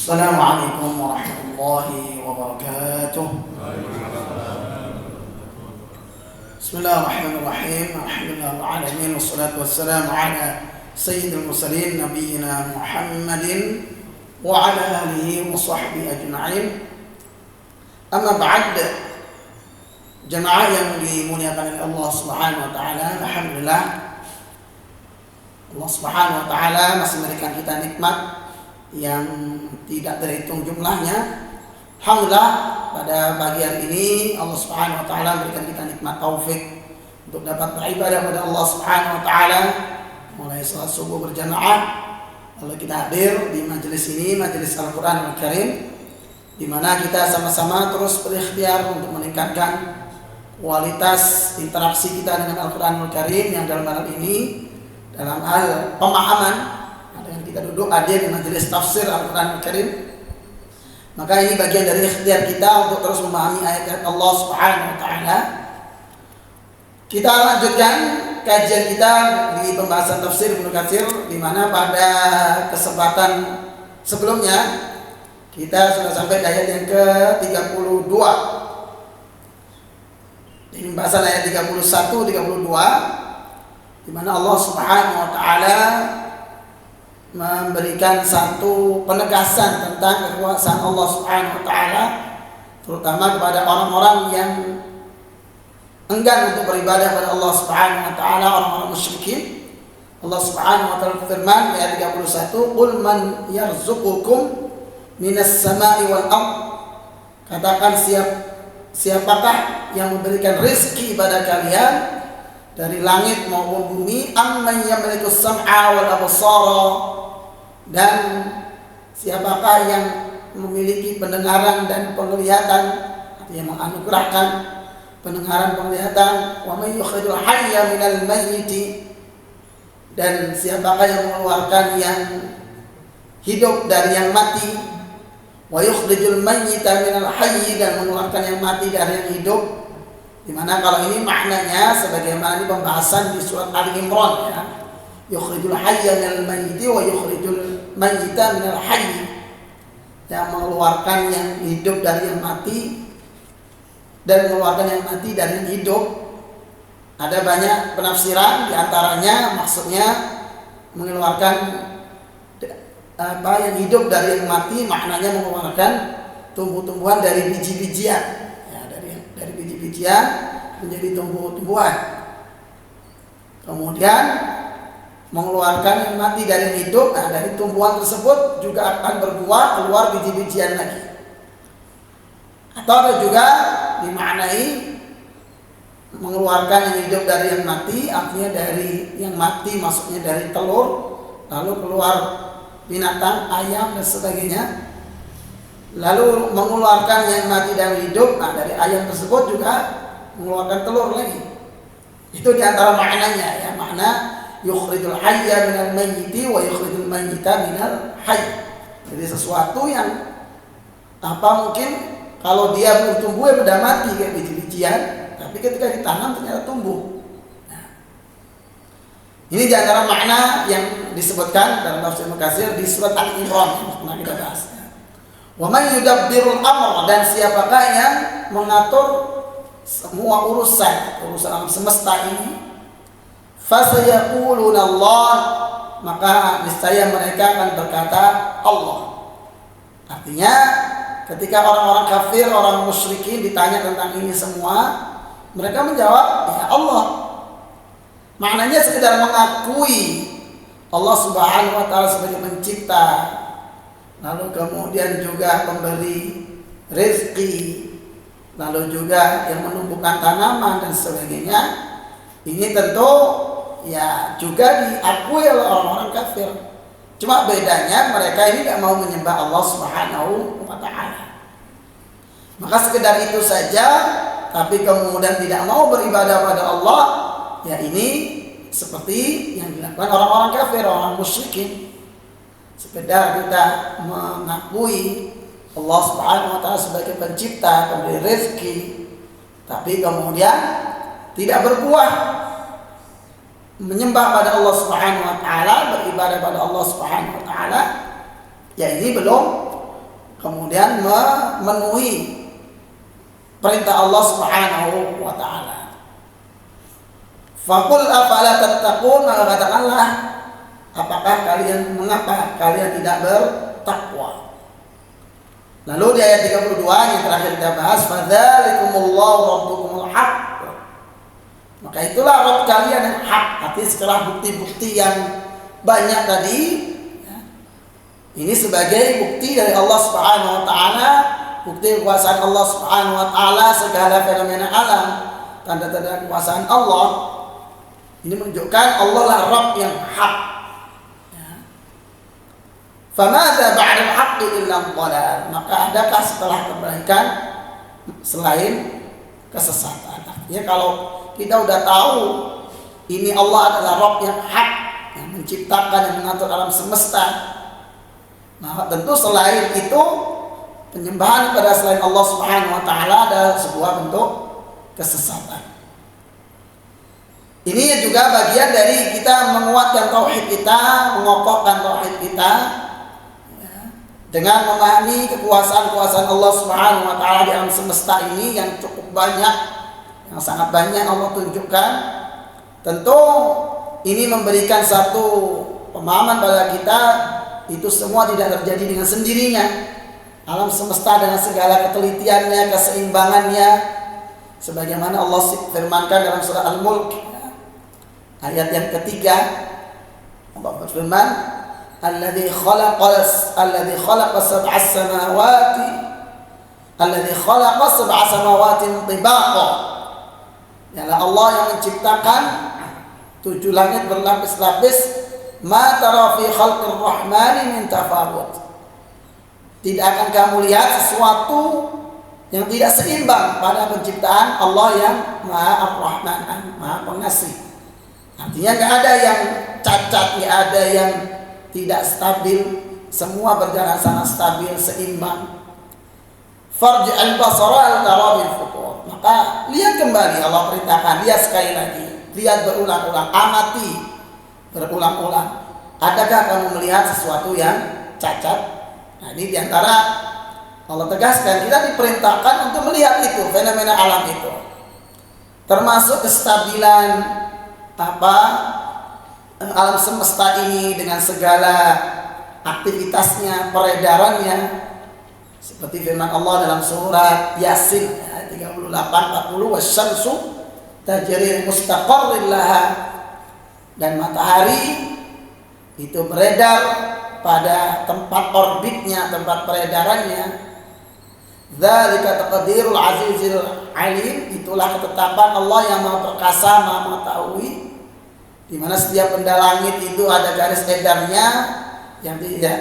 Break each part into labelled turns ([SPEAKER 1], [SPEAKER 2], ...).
[SPEAKER 1] Assalamualaikum warahmatullahi wabarakatuh. Bismillahirrahmanirrahim. Alhamdulillahil alamin wassalatu wassalamu ala sayyidil mursalin nabiyyina Muhammadin wa ala alihi wa sahbihi ajma'in. Amma ba'd. Jemaah yang dimuliakan oleh Allah Subhanahu wa taala, alhamdulillah Allah Subhanahu wa taala masih memberikan kita nikmat yang tidak terhitung jumlahnya. Alhamdulillah pada pagi hari ini Allah Subhanahu wa taala memberikan kita nikmat taufik untuk dapat beribadah kepada Allah Subhanahu wa taala mulai salat subuh berjamaah, lalu kita hadir di majelis ini, majelis Al-Qur'an Al-Karim, di mana kita sama-sama terus berikhtiar untuk meningkatkan kualitas interaksi kita dengan Al-Qur'an Al-Karim yang dalam hal ini dalam hal pemahaman. Kita duduk hadir di majelis tafsir Al-Quran Al-Karim, maka ini bagian dari ikhtiar kita untuk terus memahami ayat-ayat Allah Subhanahu wa taala. Kita lanjutkan kajian kita di pembahasan tafsir Ibnu Katsir, di mana pada kesempatan sebelumnya kita sudah sampai di ayat yang ke-32. Di pembahasan ayat 31 32 di mana Allah Subhanahu wa taala memberikan satu penegasan tentang kekuasaan Allah Subhanahu wa taala, terutama kepada orang-orang yang enggan untuk beribadah kepada Allah Subhanahu wa taala, orang-orang musyrikin. Allah Subhanahu wa taala berfirman ayat 31, "Qul man yarzuqukum minas sama'i wal ard." Katakan siapakah yang memberikan rezeki pada kalian dari langit maupun bumi? Amman yamlikus sam'a wal absara, dan siapakah yang memiliki pendengaran dan penglihatan, artinya menganugerahkan pendengaran penglihatan. Wa may yukhrijul hayya minal mayyit, dan siapakah yang mengeluarkan yang hidup dari yang mati. Wa yukhrijul mayyita minal hayy, dan mengeluarkan yang mati dari yang hidup. Dimana kalau ini maknanya sebagaimana ini pembahasan di surat Ali Imran, ya. Yukhrijul hayya minal mayyiti wa yukhrijul mayyita minal hayy, yang mengeluarkan yang hidup dari yang mati dan mengeluarkan yang mati dari yang hidup. Ada banyak penafsiran, diantaranya maksudnya mengeluarkan yang hidup dari yang mati, maknanya mengeluarkan tumbuh-tumbuhan dari biji-bijian, ya, dari biji-bijian menjadi tumbuh-tumbuhan. Kemudian mengeluarkan yang mati dari yang hidup. Nah, dari tumbuhan tersebut juga akan berbuah, keluar biji-bijian lagi. Atau ada juga dimaknai mengeluarkan yang hidup dari yang mati, artinya dari yang mati maksudnya dari telur, lalu keluar binatang, ayam dan sebagainya. Lalu mengeluarkan yang mati dari hidup, nah dari ayam tersebut juga mengeluarkan telur lagi. Itu diantara maknanya, ya, makna yukhrijul hayya minal mayyiti wa yukhrijul mayyita minal hayy. Jadi sesuatu yang mungkin kalau dia belum tumbuh ya sudah mati kayak biji-bijian, tapi ketika ditanam ternyata tumbuh. Nah, ini di antara makna yang disebutkan dalam tafsir Ibnu Katsir di surat Al-Imran yang pernah kita bahas. Wa may yudabbirul amr, dan siapakah yang mengatur semua urusan alam semesta ini? Fasayaquluna Allah, maka niscaya mereka akan berkata Allah. Artinya ketika orang-orang kafir, orang musyrikin ditanya tentang ini semua, mereka menjawab ya Allah. Maknanya sekedar mengakui Allah Subhanahu wa taala sebagai pencipta, lalu kemudian juga pemberi rezeki, lalu juga yang menumbuhkan tanaman dan sebagainya. Ini tentu ya juga diakui oleh orang-orang kafir. Cuma bedanya mereka ini tidak mau menyembah Allah Subhanahu wa taala. Maka sekedar itu saja, tapi kemudian tidak mau beribadah pada Allah, ya ini seperti yang dilakukan orang-orang kafir, orang musyrikin. Sekedar kita mengakui Allah Subhanahu wa taala sebagai pencipta, pemberi rezeki, tapi kemudian tidak berbuah menyembah pada Allah Subhanahu wa taala, beribadah pada Allah Subhanahu wa taala, ya ini belum kemudian memenuhi perintah Allah Subhanahu wa taala. Faqul afala tattaqun, maka katakanlah, apakah mengapa kalian tidak bertakwa? Lalu di ayat 32 yang terakhir kita bahas, fadzalikumullahu rabbukumul haqq. Maka itulah Rabb kalian yang hak. Artinya setelah bukti-bukti yang banyak tadi, ini sebagai bukti dari Allah Subhanahu wa taala, bukti kekuasaan Allah Subhanahu wa taala, segala fenomena alam, tanda-tanda kekuasaan Allah. Ini menunjukkan Allah lah Rabb yang hak. Famadza ba'dal haqqi illa dhalal. Maka adakah setelah kebaikan selain kesesatan? Artinya kalau kita udah tahu ini Allah adalah Rabb yang hak, yang menciptakan dan mengatur alam semesta, nah tentu selain itu penyembahan kepada selain Allah Subhanahu wa taala adalah sebuah bentuk kesesatan. Ini juga bagian dari kita menguatkan tauhid kita, mengokohkan tauhid kita dengan memahami kekuasaan-kekuasaan Allah Subhanahu wa taala di alam semesta ini yang cukup banyak, yang sangat banyak Allah tunjukkan. Tentu ini memberikan satu pemahaman pada kita, itu semua tidak terjadi dengan sendirinya. Alam semesta dengan segala ketelitiannya, keseimbangannya, sebagaimana Allah firmankan dalam surah Al-Mulk ayat yang ketiga, Allah berfirman, alladzi khalaqa sab'a samawati tibaqa. Ialah Allah yang menciptakan 7 langit berlapis-lapis. Ma tara fi khalqir rahmani min tafawut. Tidak akan kamu lihat sesuatu yang tidak seimbang pada penciptaan Allah yang Maha Ar-Rahman, Maha Pengasih. Artinya nggak ada yang cacat, nggak ada yang tidak stabil, semua berjalan sangat stabil, seimbang. Farji al-basara al-tara bil futur. Maka lihat kembali, Allah perintahkan, lihat sekali lagi, lihat berulang-ulang, amati berulang-ulang. Adakah kamu melihat sesuatu yang cacat? Nah, ini diantara Allah tegaskan, kita diperintahkan untuk melihat itu, fenomena alam itu, termasuk kestabilan alam semesta ini dengan segala aktivitasnya, peredarannya, seperti firman Allah dalam surat Yasin ayat 38-40, wasyamsu tajri mustaqarrin laha, dan matahari itu beredar pada tempat orbitnya, tempat peredarannya. Dzalika taqdirul azizil alim, itulah ketetapan Allah yang Maha Perkasa, Maha Mengetahui, di mana setiap benda langit itu ada garis edarnya yang tidak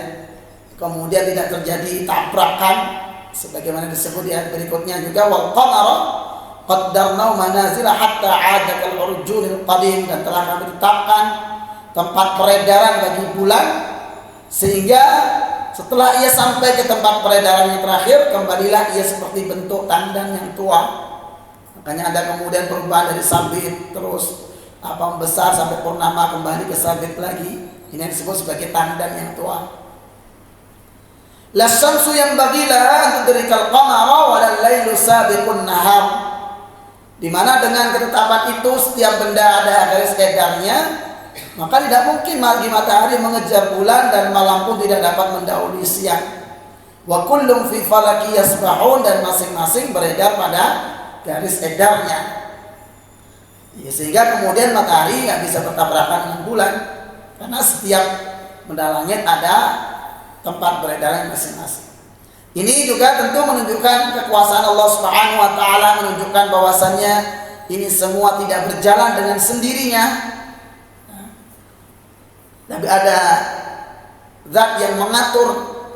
[SPEAKER 1] kemudian tidak terjadi tabrakan, sebagaimana disebut di ayat berikutnya juga, wal qamara qaddarnahu manazila hatta 'ada kal urjunil qadim, dan telah kami tetapkan tempat peredaran bagi bulan sehingga setelah ia sampai ke tempat peredaran yang terakhir, kembalilah ia seperti bentuk tandan yang tua. Makanya ada kemudian perubahan dari sabit terus membesar sampai purnama, kembali ke sabit lagi. Ini yang disebut sebagai tandan yang tua. La syamsu yanbaghi laha an tudrikal qamara wa al-lailu sabiqun nahar. Di mana dengan ketetapan itu setiap benda ada garis edarnya, maka tidak mungkin bagi matahari mengejar bulan dan malam pun tidak dapat mendahului siang. Wa kullum fi falaki yasbahun, dan masing-masing beredar pada garis edarnya. Ya, sehingga kemudian matahari nggak bisa bertabrakan dengan bulan, karena setiap benda langit ada tempat beredaran masing-masing. Ini juga tentu menunjukkan kekuasaan Allah Subhanahu wa taala, menunjukkan bahwasannya ini semua tidak berjalan dengan sendirinya. Tapi ada zat yang mengatur,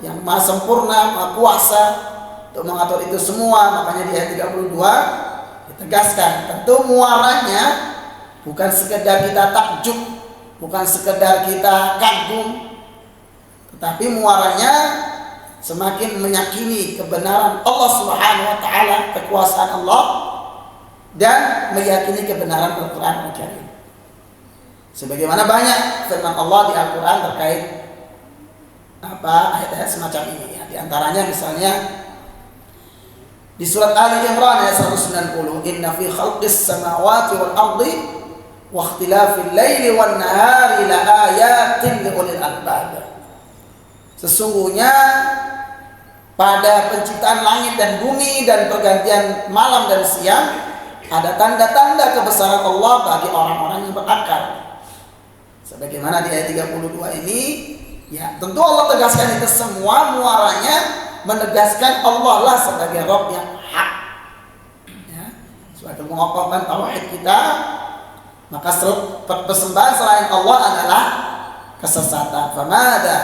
[SPEAKER 1] yang maha sempurna, maha kuasa untuk mengatur itu semua. Makanya di ayat 32 ditegaskan, tentu muaranya bukan sekedar kita takjub, bukan sekedar kita kagum, tetapi muaranya semakin meyakini kebenaran Allah Subhanahu wa taala, kekuasaan Allah, dan meyakini kebenaran Al-Qur'an Al-Karim. Sebagaimana banyak firman Allah di Al-Quran terkait ayat-ayat semacam ini ya. Di antaranya misalnya di surat Ali Imran ayat 190, inna fi khalqis samawati wal ardi wa ikhtilafil laili wan nahari la ayatin li ulil albab. Sesungguhnya pada penciptaan langit dan bumi dan pergantian malam dan siang ada tanda-tanda kebesaran Allah bagi orang-orang yang berakal. Sebagaimana di ayat 32 ini, ya tentu Allah tegaskan itu semua muaranya menegaskan Allah lah sebagai Rabb yang hak. Ya, sebagai mengokohkan tauhid kita, maka persembahan selain Allah adalah kesesatan. Famada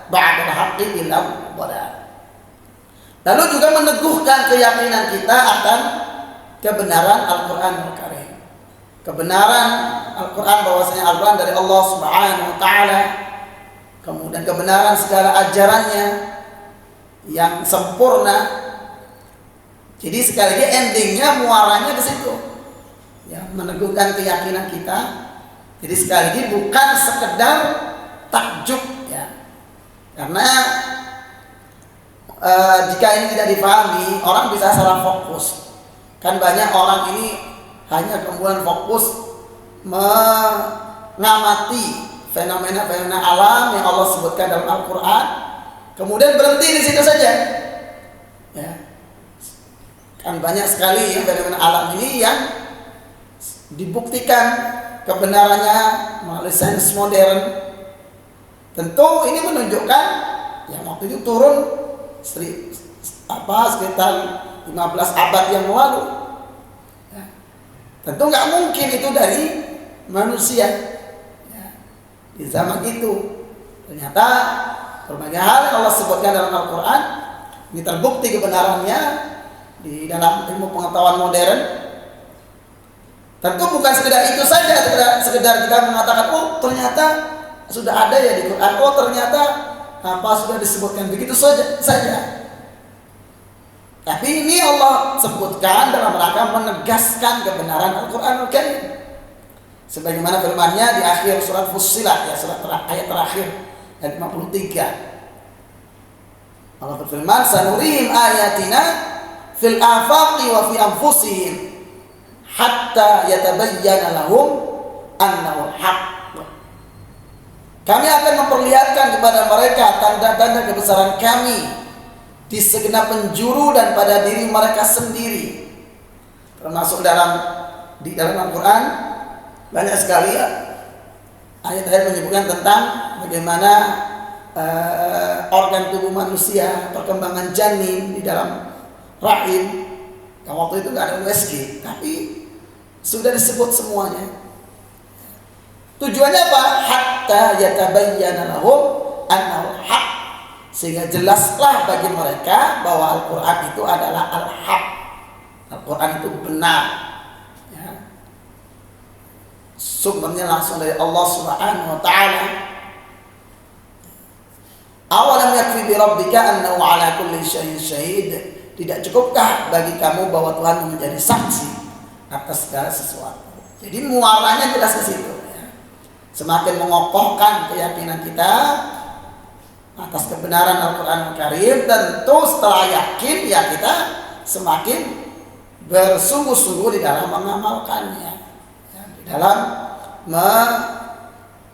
[SPEAKER 1] ba'dal haqqi illa dhalal. Lalu juga meneguhkan keyakinan kita akan kebenaran Al-Quran Al-Karim. Kebenaran Al-Quran bahwasanya Al-Quran dari Allah Subhanahu wa Ta'ala. Kemudian kebenaran segala ajarannya yang sempurna. Jadi sekali lagi endingnya muaranya ke situ. Ya, meneguhkan keyakinan kita. Jadi sekali lagi bukan sekedar takjub ya. Karena jika ini tidak dipahami, orang bisa salah fokus. Kan banyak orang ini hanya kemudian fokus mengamati fenomena-fenomena alam yang Allah sebutkan dalam Al-Quran, kemudian berhenti di situ saja. Ya. Kan banyak sekali yang fenomena alam ini yang dibuktikan kebenarannya melalui sains modern. Tentu ini menunjukkan yang waktu itu turun sekitar 15 abad yang lalu ya. Tentu nggak mungkin itu dari manusia ya. Di zaman itu ternyata berbagai hal yang Allah sebutkan dalam Al-Quran ini terbukti kebenarannya di dalam ilmu pengetahuan modern. Tentu bukan sekedar itu saja, sekedar kita mengatakan oh ternyata sudah ada ya di Quran, oh ternyata sudah disebutkan begitu saja. Tapi ini Allah sebutkan dalam rangka menegaskan kebenaran Al-Quran Al-Karim. Sebagaimana firman-Nya di akhir surat Fussilat ya, ayat terakhir ayat 53. Allah berfirman, "Sanurihim ayatina fil afaqi wa fi anfusihim hatta yatabayyana lahum annahu al-haq." Kami akan memperlihatkan kepada mereka tanda-tanda kebesaran kami di segenap penjuru dan pada diri mereka sendiri. Termasuk di dalam Al-Quran banyak sekali ya, ayat-ayat menyebutkan tentang bagaimana organ tubuh manusia, perkembangan janin di dalam rahim. Yang waktu itu nggak ada USG, tapi sudah disebut semuanya. Tujuannya apa? Hatta yatabayyana lahum annahu al-haq, sehingga jelaslah bagi mereka bahwa Al-Quran itu adalah al-haq. Al-Quran itu benar ya. Sumbernya langsung dari Allah Subhanahu wa Ta'ala. Awalam yakfi bi rabbika annahu ala kulli syai'in syahid. Tidak cukupkah bagi kamu bahwa Tuhan menjadi saksi atas segala sesuatu? Jadi muaranya jelas ke situ. Semakin mengokohkan keyakinan kita atas kebenaran Al-Quran Al-Karim, tentu setelah yakin ya kita semakin bersungguh-sungguh di dalam mengamalkannya ya, di dalam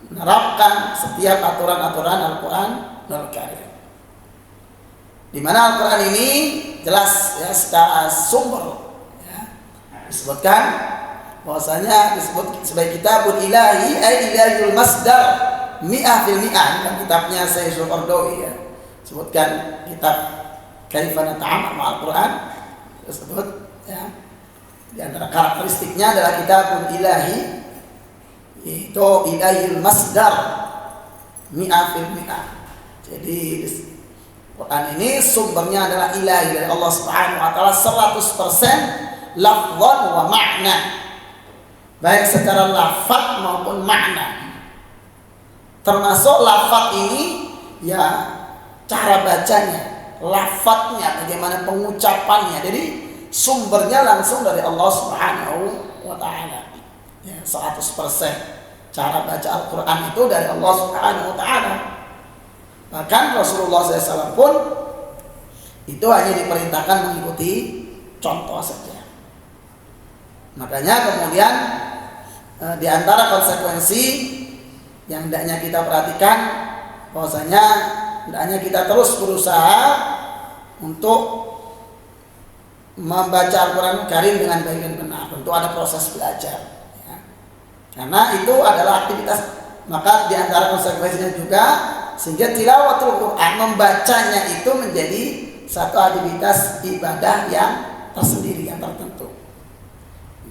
[SPEAKER 1] menerapkan setiap aturan-aturan Al-Quran Al-Karim. Di mana Al-Quran ini jelas ya secara sumber ya, disebutkan bahwasanya disebut sebagai kitabul ilahi ay ilahul masdar mi'ah fil mi'ah, kan kitabnya Syekh Qardawi ya. Sebutkan kitab Kaifa Nata'amal ma'al Quran tersebut ya. Di antara karakteristiknya adalah kitabul ilahi, yaitu ilahul masdar mi'ah fil mi'ah. Jadi Quran ini sumbernya adalah ilahi dari Allah Subhanahu wa Ta'ala 100% lafzan wa makna, baik secara lafaz maupun makna. Termasuk lafaz ini ya cara bacanya, lafaznya, bagaimana pengucapannya. Jadi sumbernya langsung dari Allah Subhanahu wa Ta'ala ya, 100% cara baca Al-Quran itu dari Allah Subhanahu wa Ta'ala. Bahkan Rasulullah SAW pun itu hanya diperintahkan mengikuti contoh saja. Makanya kemudian di antara konsekuensi yang hendaknya kita perhatikan bahwasanya hendaknya kita terus berusaha untuk membaca Al-Quran Karim dengan baik dan benar. Tentu ada proses belajar ya. Karena itu adalah aktivitas, maka di antara konsekuensinya juga sehingga tilawatul Quran, membacanya itu menjadi satu aktivitas ibadah yang tersendiri, yang tertentu,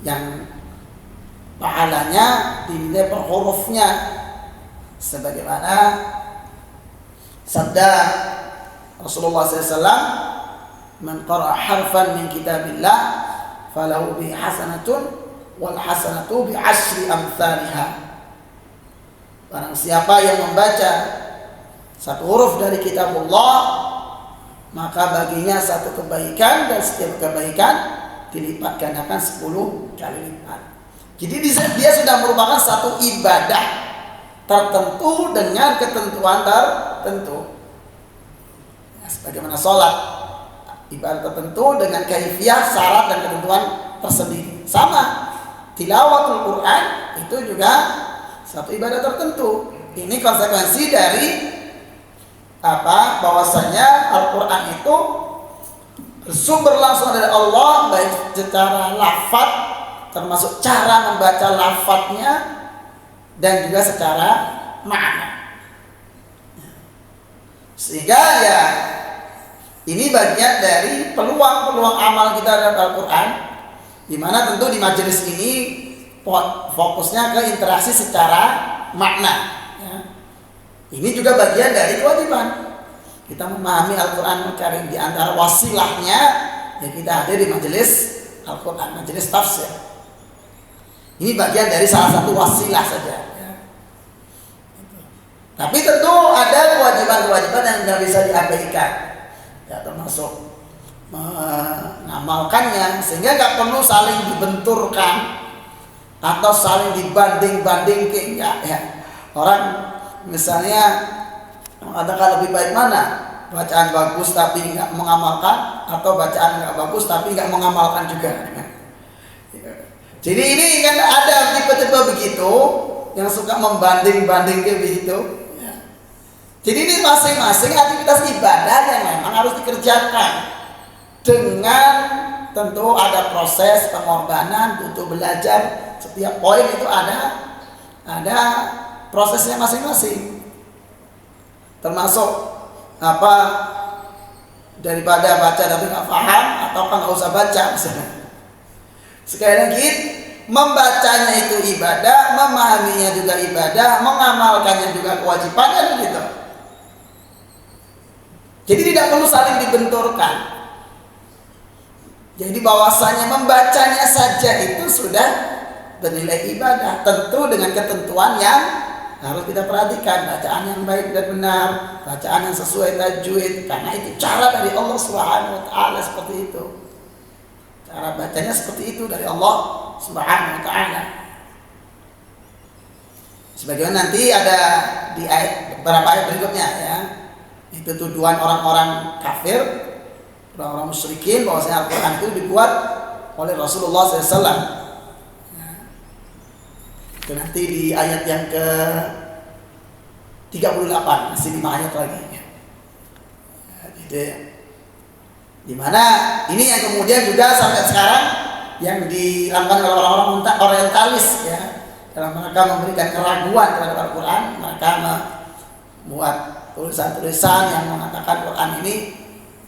[SPEAKER 1] yang pahalanya dinilai per hurufnya, sebagaimana sabda Rasulullah SAW, man qara'a harfan min kitabillah falahu bi hasanatun wal hasanatu bi asyri amsalha. Barang siapa yang membaca satu huruf dari kitabullah, maka baginya satu kebaikan, dan setiap kebaikan dilipat gandakan 10 kali lipat. Jadi dia sudah merupakan satu ibadah tertentu dengan ketentuan tertentu. Ya, sebagaimana sholat, ibadah tertentu dengan kaifiah, syarat dan ketentuan tersendiri. Sama, tilawatul Quran itu juga satu ibadah tertentu. Ini konsekuensi dari bahwasanya Al-Quran itu bersumber langsung dari Allah, baik secara lafaz, termasuk cara membaca lafaznya, dan juga secara makna. Sehingga ya ini bagian dari peluang-peluang amal kita dalam Al-Quran, di mana tentu di majelis ini fokusnya ke interaksi secara makna. Ini juga bagian dari kewajiban kita memahami Al-Quran Karim. Di antara wasilahnya ya kita hadir di majelis Al-Quran, majelis tafsir. Ini bagian dari salah satu wasilah saja ya. Tapi tentu ada kewajiban-kewajiban yang tidak bisa diabaikan ya, termasuk mengamalkannya, sehingga nggak perlu saling dibenturkan atau saling dibanding-bandingkan ya. Orang misalnya mengatakan lebih baik mana, bacaan bagus tapi nggak mengamalkan, atau bacaan nggak bagus tapi nggak mengamalkan juga. Jadi ini kan ada tipe-tipe begitu yang suka membanding-bandingkan begitu. Jadi ini masing-masing aktivitas ibadah yang memang harus dikerjakan dengan tentu ada proses pengorbanan, butuh belajar. Setiap poin itu ada prosesnya masing-masing. Termasuk daripada baca tapi nggak paham, atau nggak usah baca misalnya. Sekali lagi, membacanya itu ibadah, memahaminya juga ibadah, mengamalkannya juga kewajiban, kan gitu. Jadi tidak perlu saling dibenturkan. Jadi bahwasanya membacanya saja itu sudah bernilai ibadah, tentu dengan ketentuan yang harus kita perhatikan, bacaan yang baik dan benar, bacaan yang sesuai tajwid, karena itu cara dari Allah Subhanahu wa taala seperti itu. Cara bacanya seperti itu dari Allah Subhanahu wa taala. Sebagaimana nanti ada di beberapa ayat berikutnya ya. Itu tuduhan orang-orang kafir, orang-orang musyrikin, bahwasanya Al-Quran itu dibuat oleh Rasulullah SAW. Itu nanti di ayat yang ke 38, masih 5 ayat lagi. Jadi, dimana ini yang kemudian juga sampai sekarang yang dilakukan oleh orang-orang orientalis ya, dalam mereka memberikan keraguan terhadap Al-Quran, mereka membuat tulisan-tulisan yang mengatakan Quran ini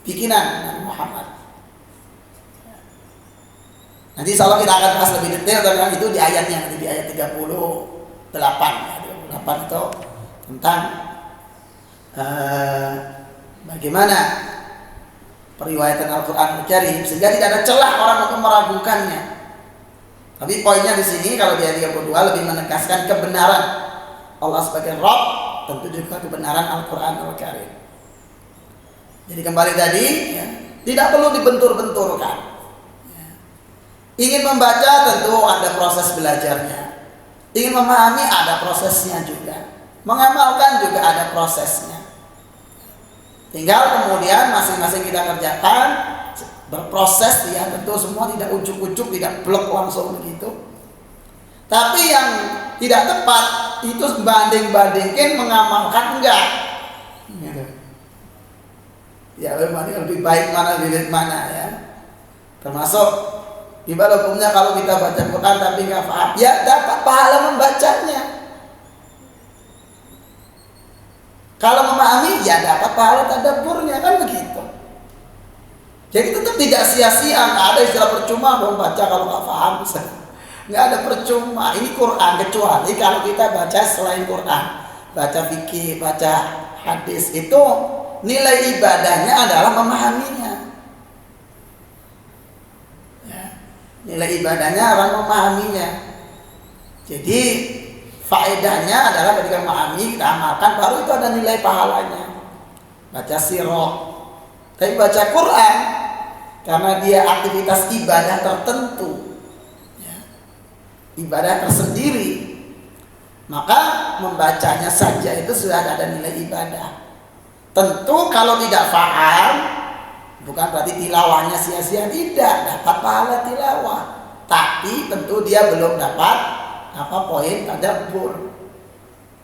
[SPEAKER 1] bikinan Nabi Muhammad. Nanti insyaallah kita akan bahas lebih detail tentang itu di ayatnya, nanti di ayat 38 ya, 38 itu tentang bagaimana periwayatan Al-Quran Al-Karim, sehingga tidak ada celah orang untuk meragukannya. Tapi poinnya di sini kalau di ayat 32 lebih menegaskan kebenaran Allah sebagai Rabb, tentu juga kebenaran Al-Quran Al-Karim. Jadi kembali tadi ya, tidak perlu dibentur-benturkan ya. Ingin membaca tentu ada proses belajarnya, ingin memahami ada prosesnya juga, mengamalkan juga ada prosesnya Tinggal kemudian masing-masing kita kerjakan, berproses ya, tentu semua tidak ujuk-ujuk, tidak blok langsung begitu. Tapi yang tidak tepat itu banding-bandingkan, mengamalkan enggak. Gitu. Ya lebih baik mana, lebih mana ya. Termasuk gimana hukumnya kalau kita baca Quran tapi nggak paham? Ya dapat pahala membacanya. Kalau memahami, ya dapat pahala tadabburnya, kan begitu. Jadi tetap tidak sia-sia, nggak ada istilah percuma dong baca kalau nggak paham. Nggak ada percuma. Ini Quran, kecuali kalau kita baca selain Quran, baca fikih, baca hadis, itu nilai ibadahnya adalah memahaminya. Ya, nilai ibadahnya adalah memahaminya. Jadi faedahnya adalah ketika memahami, kita amalkan, baru itu ada nilai pahalanya. Baca sirah. Tapi baca Quran, karena dia aktivitas ibadah tertentu, ya, ibadah tersendiri, maka membacanya saja itu sudah ada nilai ibadah. Tentu kalau tidak paham, bukan berarti tilawahnya sia-sia, tidak, dapat pahala tilawah. Tapi tentu dia belum dapat poin tadabbur,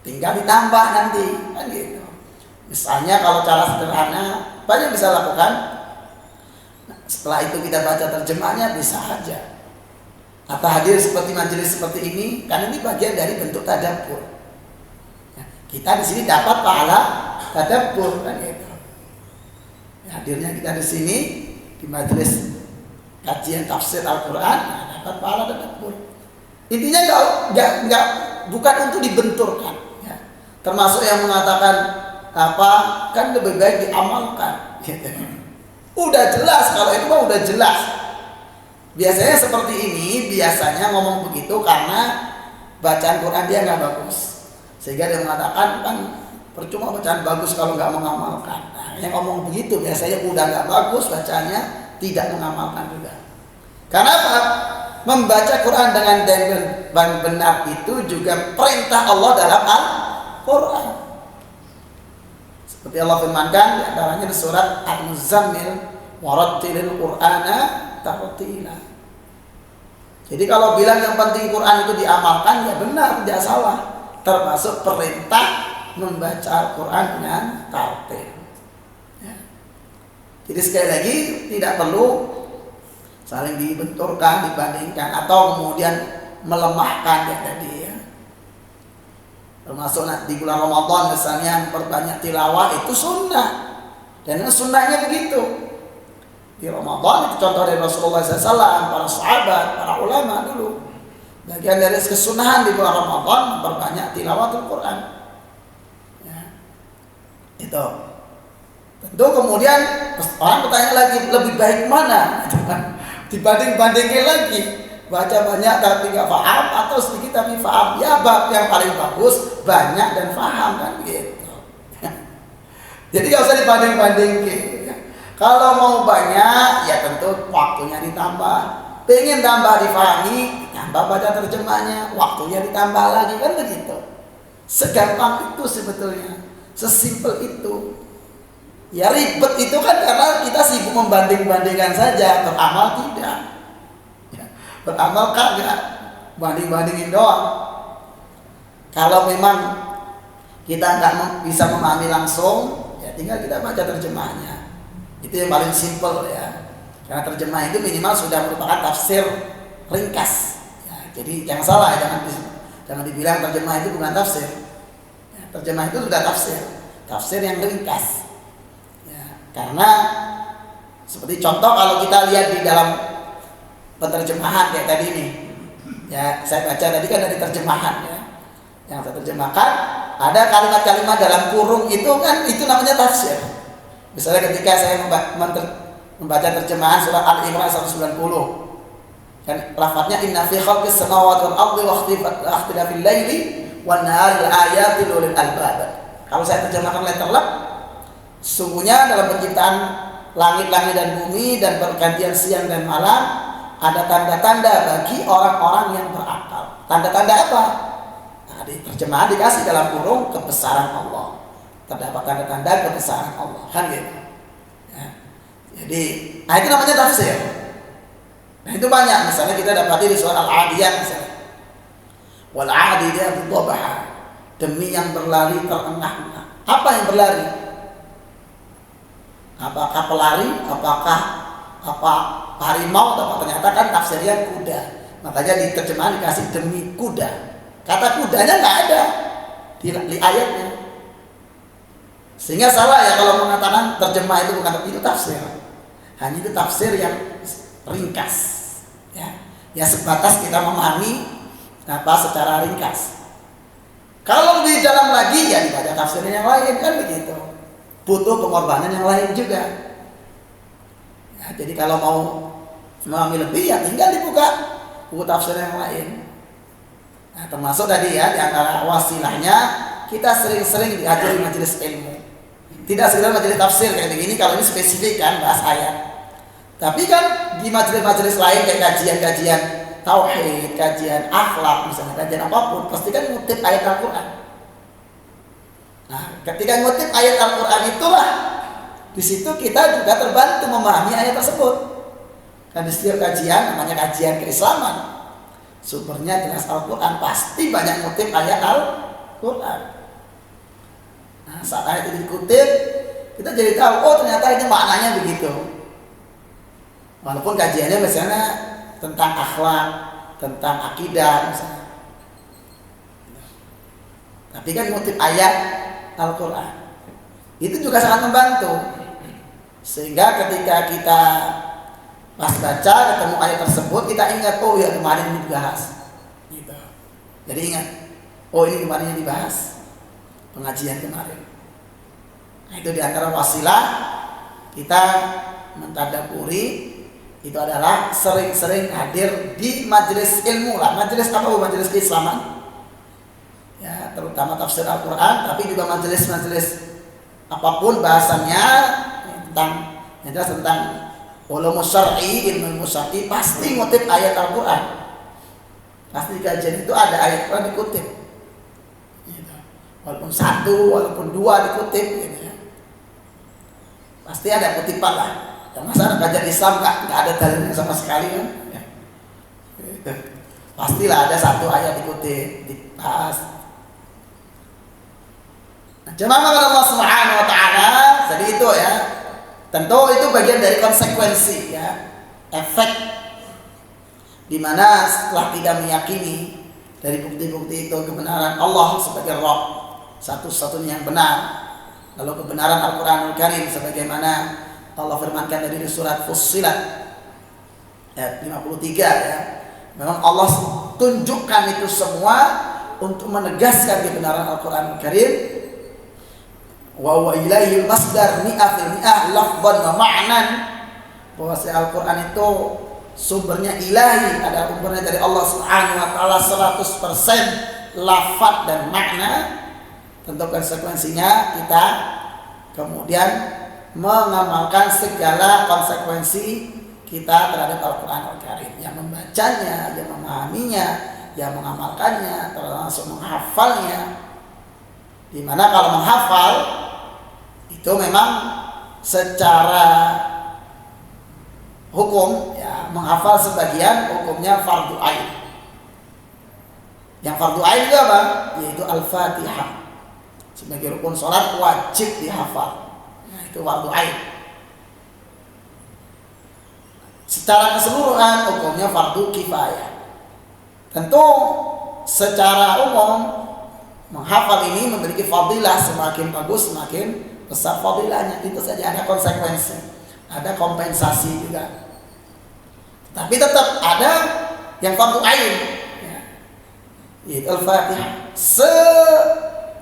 [SPEAKER 1] tinggal ditambah nanti, kan gitu. Misalnya kalau cara sederhana banyak bisa lakukan. Setelah itu kita baca terjemahnya bisa aja. Atau hadir seperti majelis seperti ini, kan ini bagian dari bentuk tadabbur. Ya, kita di sini dapat pahala tadabbur, kan gitu. Ya, hadirnya kita di sini di majelis kajian tafsir Al-Quran, dapat pahala tadabbur. Intinya nggak bukan untuk dibenturkan, ya. Termasuk yang mengatakan kan lebih baik diamalkan. Gitu. Udah jelas, kalau itu mah udah jelas. Biasanya seperti ini, biasanya ngomong begitu karena bacaan Quran dia nggak bagus, sehingga dia mengatakan kan percuma bacaan bagus kalau nggak mengamalkan. Nah, yang ngomong begitu biasanya udah nggak bagus bacanya, tidak mengamalkan juga. Karena apa? Membaca Quran dengan benar itu juga perintah Allah dalam Al-Quran. Seperti Allah firmankan di antaranya di surat Al-Muzammil, warattilil Qur'ana tartila. Jadi kalau bilang yang penting Quran itu diamalkan, ya benar, tidak salah. Termasuk perintah membaca Al-Quran dengan tartil. Ya. Jadi sekali lagi tidak perlu saling dibenturkan, dibandingkan, atau kemudian melemahkan ya tadi ya. Termasuk di bulan Ramadan misalnya perbanyak tilawah, itu sunnah, dan sunnahnya begitu. Di Ramadan itu contoh dari Rasulullah SAW, para sahabat, para ulama dulu. Bagian dari kesunahan di bulan Ramadan memperbanyak tilawatul Quran. Ya. Itu. Tentu kemudian orang bertanya lagi, lebih baik mana? Dibanding-bandingin lagi, baca banyak tapi nggak paham atau sedikit tapi paham. Ya bab yang paling bagus banyak dan paham, kan gitu. Jadi nggak usah dibanding-bandingin. Kalau mau banyak, ya tentu waktunya ditambah. Pengen tambah difahami, tambah baca terjemahnya, waktunya ditambah lagi, kan begitu. Segampang itu sebetulnya, sesimpel itu. Ya ribet itu kan karena kita sibuk membanding-bandingkan saja, beramal tidak. Ya, beramal kagak, banding-bandingin doang. Kalau memang kita nggak bisa memahami langsung, ya tinggal kita baca terjemahnya. Itu yang paling simpel ya. Karena terjemah itu minimal sudah merupakan tafsir ringkas. Ya, jadi jangan salah, jangan dibilang terjemah itu bukan tafsir. Ya, terjemah itu sudah tafsir yang ringkas. Karena seperti contoh kalau kita lihat di dalam penerjemahan kayak tadi ini, ya saya baca tadi kan dari terjemahan ya, yang saya terjemahkan ada kalimat-kalimat dalam kurung itu kan itu namanya tafsir. Misalnya ketika saya membaca terjemahan surat Al-Imran 190, kan lafadznya inna fi khalqis samawati wal ardi wa ikhtilafil laili wan nahari laayatin lil albab. Kalau saya terjemahkan letterlek, sungguhnya dalam penciptaan langit-langit dan bumi dan pergantian siang dan malam ada tanda-tanda bagi orang-orang yang berakal. Tanda-tanda apa? Nah, di terjemahan dikasih dalam kurung kebesaran Allah. terdapat tanda-tanda kebesaran Allah, kan gitu. Ya. Jadi, itu namanya tafsir. Nah itu banyak, misalnya kita dapati di surah Al-Adiyat misalnya. Wal 'adiyati dhabha, demi yang berlari terengah-engah. Apa yang berlari? Apakah pelari? Apakah harimau? Atau ternyata kan tafsirnya kuda. Makanya di terjemahan dikasih demi kuda. Kata kudanya nggak ada di ayatnya. Sehingga salah ya kalau mengatakan terjemah itu bukan itu tafsir. Hanya itu tafsir yang ringkas. Ya sebatas kita memahami secara ringkas. Kalau lebih dalam lagi ya dibaca tafsirnya yang lain, kan begitu. Butuh pengorbanan yang lain juga. Ya, jadi kalau mau memahami lebih ya tinggal dibuka buku tafsir yang lain. Nah, termasuk tadi ya di antara wasilahnya kita sering-sering diajari majelis ilmu. Tidak sekedar majelis tafsir kayak begini, kalau ini spesifik kan bahas ayat. Tapi kan di majelis-majelis lain kayak kajian-kajian tauhid, kajian akhlak, misalnya kajian apapun, pasti kan ngutip ayat Al-Quran. Nah, ketika ngutip ayat Al-Quran itulah di situ kita juga terbantu memahami ayat tersebut. Dan di setiap kajian, namanya kajian keislaman, sumbernya jelas Al-Quran, pasti banyak ngutip ayat Al-Quran. Nah, saat ayat itu dikutip, kita jadi tahu, oh ternyata ini maknanya begitu. Walaupun kajiannya misalnya tentang akhlak, tentang akidah misalnya. Tapi kan ngutip ayat Al-Quran itu juga sangat membantu. Sehingga ketika kita pas baca ketemu ayat tersebut, kita ingat, oh ya kemarin ini dibahas gitu. Jadi ingat, oh ini kemarin dibahas pengajian kemarin. Nah, itu diantara wasilah kita mentadaburi. Itu adalah sering-sering hadir di majelis ilmu lah. Majelis apa? Majelis keislaman. Ya, terutama tafsir Al-Quran, tapi juga majelis-majelis apapun bahasannya tentang ulum syar'i, ilmu syar'i, pasti ngutip ayat Al-Quran. Pasti di kajian itu ada ayat Al-Quran dikutip. Gitu. Walaupun satu, walaupun dua dikutip gitu ya. Pasti ada kutipan lah. Dan masa kajian Islam nggak ada dalilnya sama sekali kan? Ya. Pastilah ada satu ayat dikutip, dibahas. Nah, jemaah kepada Allah Subhanahu Wa Taala, jadi itu ya. Tentu itu bagian dari konsekuensi ya, efek dimana setelah tidak meyakini dari bukti-bukti itu kebenaran Allah sebagai Rabb satu-satunya yang benar, lalu kebenaran Al-Quranul Karim sebagaimana Allah firmankan dari surat Fussilat ayat 53 ya. Memang Allah tunjukkan itu semua untuk menegaskan kebenaran Al-Quran Al-Karim. Wa huwa ilaihil masdar mi'ah fil mi'ah lafdhan wa ma'nan. Bahwa Al-Quran itu sumbernya ilahi, ada sumbernya dari Allah Subhanahu wa taala 100% lafaz dan makna. Tentu konsekuensinya kita kemudian mengamalkan segala konsekuensi kita terhadap Al-Quran Al-Karim, yang membacanya, yang memahaminya, yang mengamalkannya, termasuk menghafalnya. Dimana kalau menghafal itu memang secara hukum ya, menghafal sebagian hukumnya fardu ain. Yang fardu ain itu apa? Yaitu Al-Fatihah. Sebagai rukun sholat wajib dihafal. Itu fardu ain. Secara keseluruhan hukumnya fardu kifayah. Tentu secara umum menghafal ini memiliki fadilah, semakin bagus semakin besar fadilahnya. Itu saja, ada konsekuensi, ada kompensasi juga. Tapi tetap ada yang fardu ain ya. Yaitu Al-Fatihah.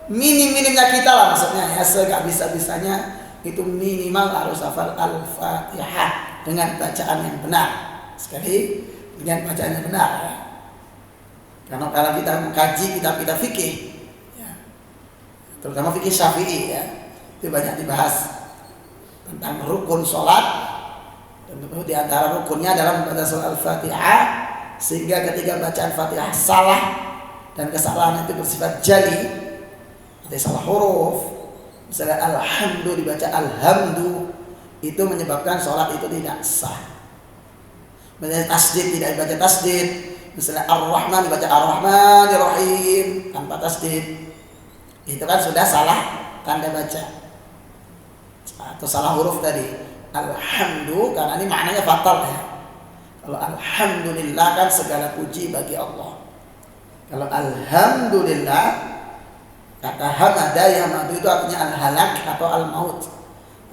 [SPEAKER 1] Seminim-minimnya kita lah maksudnya ya, segak bisa-bisanya itu minimal harus hafal Al-Fatihah dengan bacaan yang benar. Sekali dengan bacaan yang benar ya. Karena kalau kita mengkaji kitab-kitab fikih ya, terutama fikih Syafi'i ya, itu banyak dibahas tentang rukun sholat. Dan di antara rukunnya adalah membaca surah Al-Fatihah, sehingga ketika bacaan Fatihah salah dan kesalahan itu bersifat jali, ada salah huruf, Misalnya alhamdu dibaca alhamdu, itu menyebabkan sholat itu tidak sah. Misalnya tasdid tidak dibaca tasdid. Misalnya ar-Rahman dibaca ar-Rahmanir-Rahim tanpa tasdid, itu kan sudah salah tanda baca atau salah huruf tadi. Alhamdu karena ini maknanya fatal ya. Kalau alhamdulillah kan segala puji bagi Allah. Kalau alhamdulillah, kata hamada yahmadu itu artinya al-halak atau al-maut,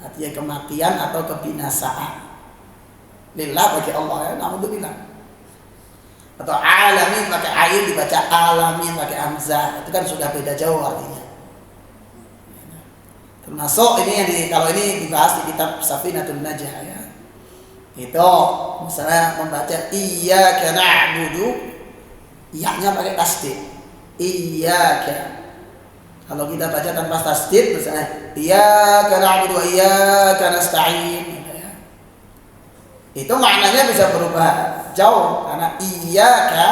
[SPEAKER 1] artinya kematian atau kebinasaan. Lillah bagi Allah ya, naudzubillah. Atau alamin pakai ain dibaca alamin pakai hamzah, itu kan sudah beda jauh artinya. Termasuk ini yang kalau ini dibahas di kitab Safinatun Najah ya. Itu misalnya membaca iyyaka na'budu, iya-nya pakai tasdid. Iyyaka. Kalau kita baca tanpa tasdid misalnya iyyaka na'budu wa iyyaka nasta'in gitu ya. Itu maknanya bisa berubah jauh karena iyyaka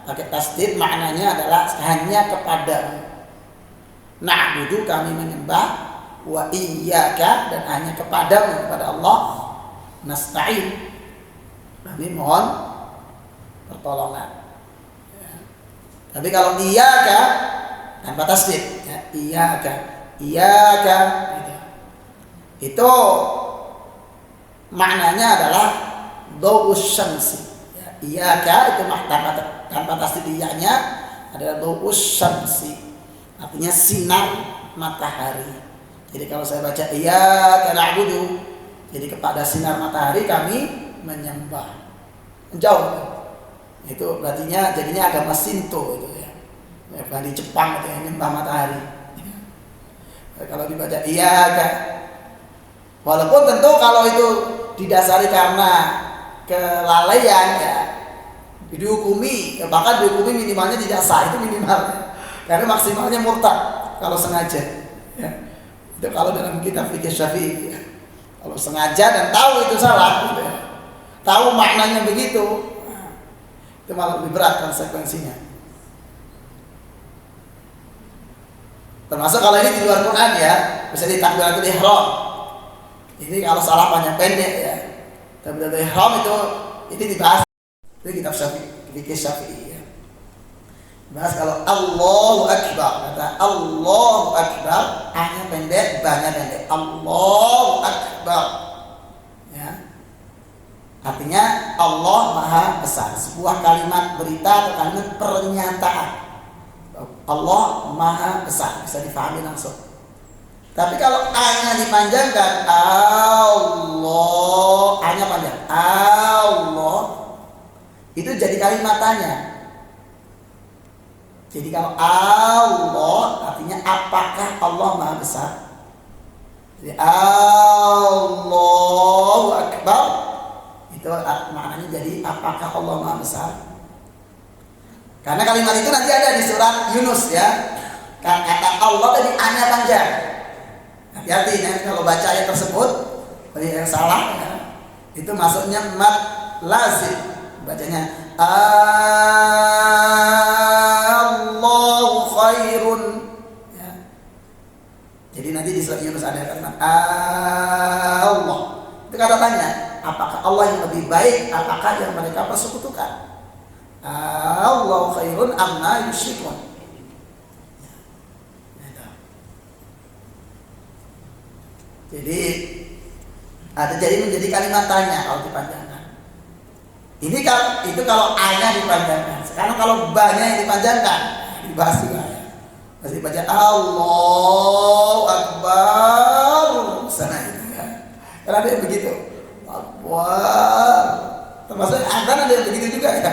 [SPEAKER 1] pakai tasdid maknanya adalah hanya kepadamu. Na'budu kami menyembah, wa iyyaka dan hanya kepadamu, kepada Allah, nasta'in kami mohon pertolongan ya. Tapi kalau iyyaka tanpa tasdid ya, iyyaka gitu. Itu maknanya adalah dhawus syamsi ya, iyyaka itu tanpa tasdid iyanya adalah dhawus syamsi, artinya sinar matahari. Jadi kalau saya baca iyyaka na'budu, jadi kepada sinar matahari kami menyembah. Jauh. Itu berartinya jadinya agama Shinto itu ya. Di Jepang itu yang menyembah matahari. Kalau dibaca iyyaka, walaupun tentu kalau itu didasari karena kelalaian ya, dihukumi, bahkan dihukumi minimalnya tidak sah, itu minimal. Karena maksimalnya murtad kalau sengaja. Ya. Itu kalau dalam kitab fikih Syafi'i ya. Kalau sengaja dan tahu itu salah gitu ya, tahu maknanya begitu, itu malah lebih berat konsekuensinya. Termasuk kalau ini di luar Quran ya, misalnya di takbiratul ihram. Ini kalau salah panjang pendek ya. Takbiratul ihram itu dibahas di kitab Syafi'i, fikih Syafi'i ya. Bahas kalau Allahu Akbar, kata Allahu Akbar hanya pendek, banyak pendek. Allahu Akbar ya. Artinya Allah Maha Besar. Sebuah kalimat berita atau kalimat pernyataan Allah Maha Besar, bisa difahami langsung. Tapi kalau A-nya dipanjangkan, Allah, A-nya panjang, Allah, itu jadi kalimat tanya. Jadi kalau Allah artinya apakah Allah Maha Besar? Jadi Allahu Akbar itu maknanya jadi apakah Allah Maha Besar? Karena kalimat itu nanti ada di surat Yunus ya. Kata Allah tadi A-nya panjang. Hati-hati ya, kalau baca ayat tersebut yang salah ya, itu masuknya mad lazim, bacanya Allahu khairun ya. Jadi nanti di surat Yunus ada kalimat Allah. Itu kata tanya, apakah Allah yang lebih baik, apakah yang mereka persekutukan? Allahu khairun amma yusyrikun. Jadi menjadi kalimat tanya kalau dipanjangkan. Itu kalau A-nya dipanjangkan. Sekarang kalau B-nya yang dipanjangkan, dibahas juga ya. Masih baca Allahu Akbar sana itu ya. Karena ada yang begitu. Akbar. Termasuk adzan ada yang begitu juga ya.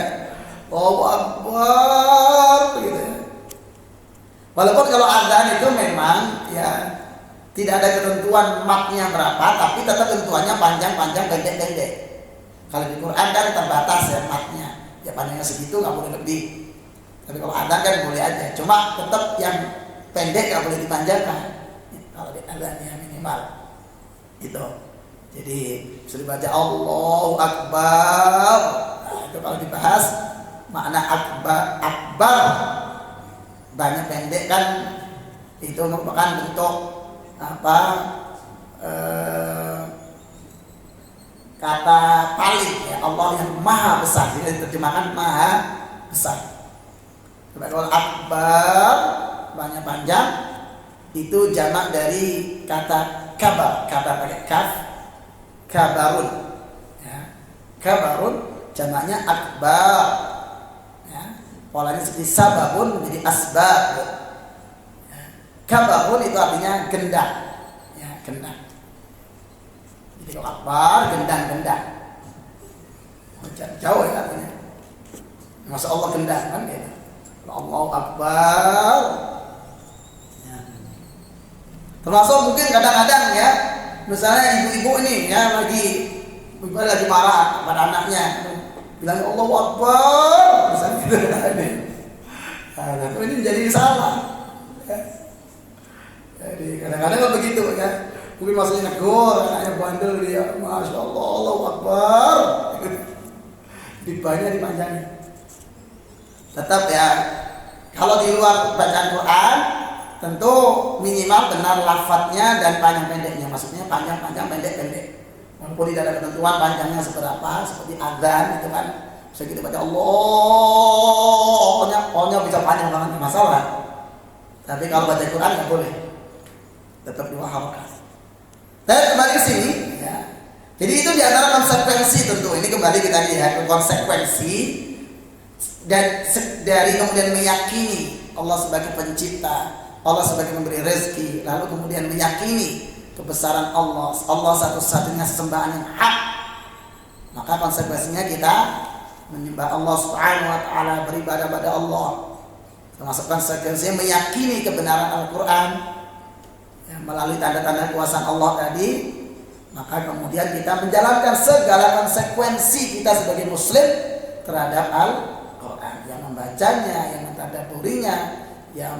[SPEAKER 1] Allahu Akbar begitu ya. Walaupun kalau adzan itu memang ya tidak ada ketentuan matnya berapa, tapi tetap ketentuannya panjang-panjang, pendek-pendek. Kalau di Quran kan terbatas ya matnya, ya panjangnya segitu nggak boleh lebih. Tapi kalau adzan kan boleh aja, cuma tetap yang pendek nggak boleh dipanjangkan. Kalau di adzan ya minimal, gitu. Jadi bisa dibaca Allahu Akbar. Nah, itu kalau dibahas makna akbar banyak pendek kan, itu merupakan bentuk apa kata paling ya, Allah yang maha besar, jadi diterjemahkan maha besar. Kalau akbar banyak panjang itu jamak dari kata kabar, kabar pakai kaf, kabarun ya. Kabarun jamaknya akbar ya. Polanya seperti sababun menjadi asbab ya. Kabarun itu artinya gendang ya, gendang. Jadi kalau akbar gendang-gendang jauh ya artinya. Masa Allah gendang kan gitu. Allahu akbar ya. Termasuk mungkin kadang-kadang ya, misalnya ibu-ibu ini ya ibu lagi marah pada anaknya, bilang Allahu akbar misalnya gitu. Nah, ini menjadi salah ya. Jadi kadang-kadang begitu ya, mungkin maksudnya negur anaknya bandel dia, masya Allah Allahu akbar banyak dipanjangin. Tetap ya, kalau di luar bacaan Quran tentu minimal benar lafadznya dan panjang pendeknya, maksudnya panjang pendek. Walaupun tidak ada ketentuan panjangnya seberapa, seperti azan itu kan bisa kita baca Allah bisa panjang banget, tidak masalah. Tapi kalau baca Quran nggak boleh, tetap dua harokat. Tapi kembali ke sini ya. Jadi itu di antara konsekuensi, tentu ini kembali kita lihat konsekuensi dan dari kemudian meyakini Allah sebagai pencipta, Allah sebagai memberi rezeki, lalu kemudian meyakini kebesaran Allah, Allah satu-satunya sesembahan yang hak. Maka konsekuensinya kita menyembah Allah Subhanahu wa taala, beribadah pada Allah. Termasuk konsekuensinya meyakini kebenaran Al-Qur'an ya, melalui tanda-tanda kuasa Allah tadi. Maka kemudian kita menjalankan segala konsekuensi kita sebagai muslim terhadap Al-Quran, yang membacanya, yang mentadabburinya, yang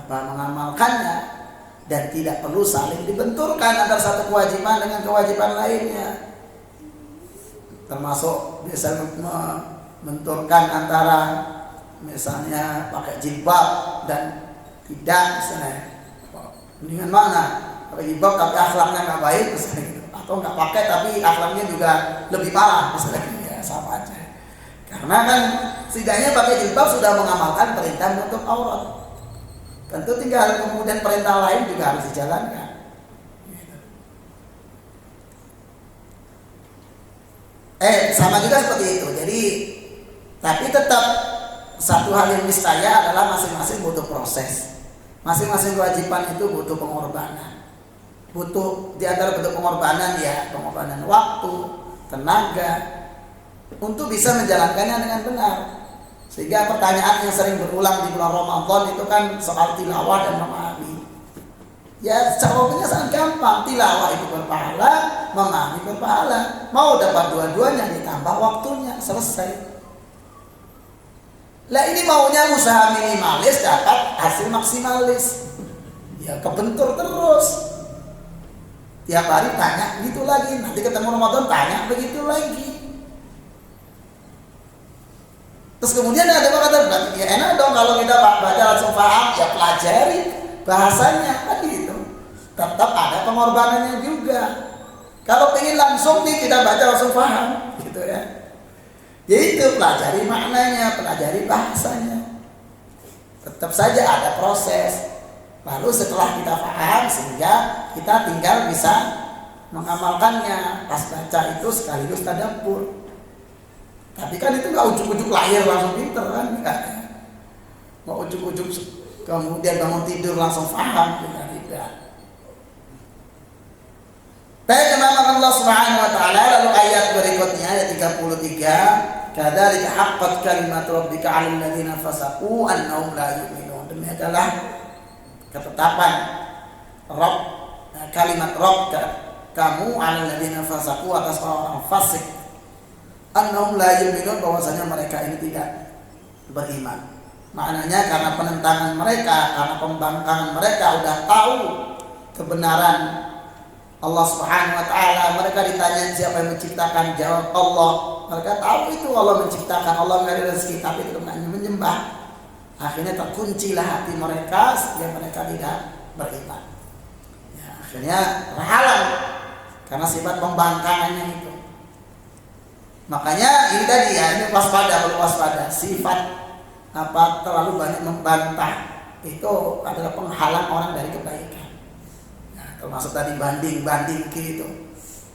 [SPEAKER 1] mengamalkannya, dan tidak perlu saling dibenturkan antara satu kewajiban dengan kewajiban lainnya. Termasuk biasanya membenturkan antara misalnya pakai jilbab dan tidak, misalnya mendingan mana? Pakai jilbab tapi akhlaknya nggak baik misalnya gitu. Atau nggak pakai tapi akhlaknya juga lebih parah misalnya gitu. Ya sama aja. Karena kan setidaknya pakai jilbab sudah mengamalkan perintah menutup aurat. Tentu tinggal kemudian perintah lain juga harus dijalankan. Gitu. Sama juga seperti itu. Jadi tapi tetap satu hal yang niscaya adalah masing-masing butuh proses. Masing-masing kewajiban itu butuh pengorbanan. Butuh di antara bentuk pengorbanan ya, pengorbanan waktu, tenaga untuk bisa menjalankannya dengan benar. Sehingga pertanyaan yang sering berulang di bulan Ramadan itu kan soal tilawah dan memahami. Ya jawabannya sangat gampang, tilawah itu berpahala, memahami berpahala. Mau dapat dua-duanya ditambah waktunya, selesai. Lah ini maunya usaha minimalis dapat hasil maksimalis. Ya kebentur terus. Tiap hari tanya gitu lagi, nanti ketemu Ramadan tanya begitu lagi. Terus kemudian ada kata berarti ya enak dong kalau kita baca langsung paham, ya pelajari bahasanya kan gitu. Tetap ada pengorbanannya juga. Kalau pengen langsung nih kita baca langsung paham gitu ya. Yaitu pelajari maknanya, pelajari bahasanya. Tetap saja ada proses. Lalu setelah kita paham sehingga kita tinggal bisa mengamalkannya. Pas baca itu sekaligus tadabbur. Tapi kan itu nggak ujuk-ujuk lahir langsung pinter kan? Enggak. Mau ujuk-ujuk kemudian bangun tidur langsung paham, tidak. Baik, kemampuan Allah Subhanahu wa taala. Lalu ayat berikutnya ayat 33, kadzalika haqqat kalimat rabbika 'alal ladzina fasaqu annahum la yu'minun. Demikian adalah ketetapan Rabb, kalimat Rabb kamu 'alal ladzina fasaqu atas orang fasik. Annahum la yu'minun, bahwasanya mereka ini tidak beriman. Maknanya karena penentangan mereka, karena pembangkangan mereka udah tahu kebenaran Allah Subhanahu wa taala. Mereka ditanya siapa yang menciptakan, jawab Allah. Mereka tahu itu Allah menciptakan, Allah memberi rezeki, tapi tetap menyembah. Akhirnya terkuncilah hati mereka sehingga mereka tidak beriman. Ya, akhirnya terhalang karena sifat pembangkangannya itu. Makanya ini tadi ya, ini waspada, perlu waspada. Sifat terlalu banyak membantah itu adalah penghalang orang dari kebaikan. Nah, termasuk tadi banding gitu.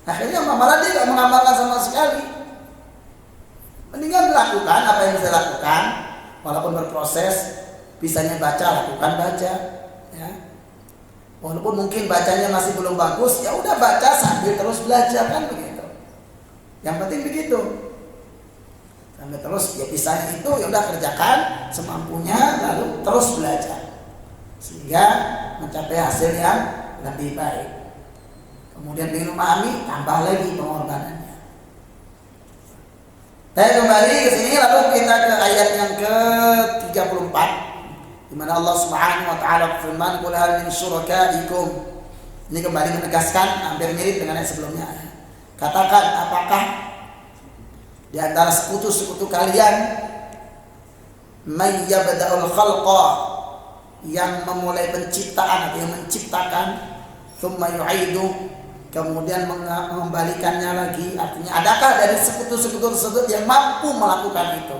[SPEAKER 1] Akhirnya malah dia tidak mengamalkan sama sekali. Mendingan lakukan apa yang bisa lakukan. Walaupun berproses, bisanya baca, lakukan baca, ya. Walaupun mungkin bacanya masih belum bagus, ya udah baca sambil terus belajar, kan begitu. Yang penting begitu. Sambil terus, ya bisanya itu ya udah kerjakan semampunya, lalu terus belajar sehingga mencapai hasil yang lebih baik. Kemudian ingin memahami, tambah lagi pengorbanannya. Saya kembali ke sini, lalu kita ke ayat yang ke-34 di mana Allah Subhanahu wa taala berfirman, "Qul hal min syurakaikum." Ini kembali menegaskan, hampir mirip dengan ayat sebelumnya. Katakan, apakah di antara sekutu-sekutu kalian may yabda'ul khalqa, yang memulai penciptaan atau yang menciptakan, tsumma yu'idu, kemudian mengembalikannya lagi. Artinya adakah dari sekutu-sekutu tersebut yang mampu melakukan itu?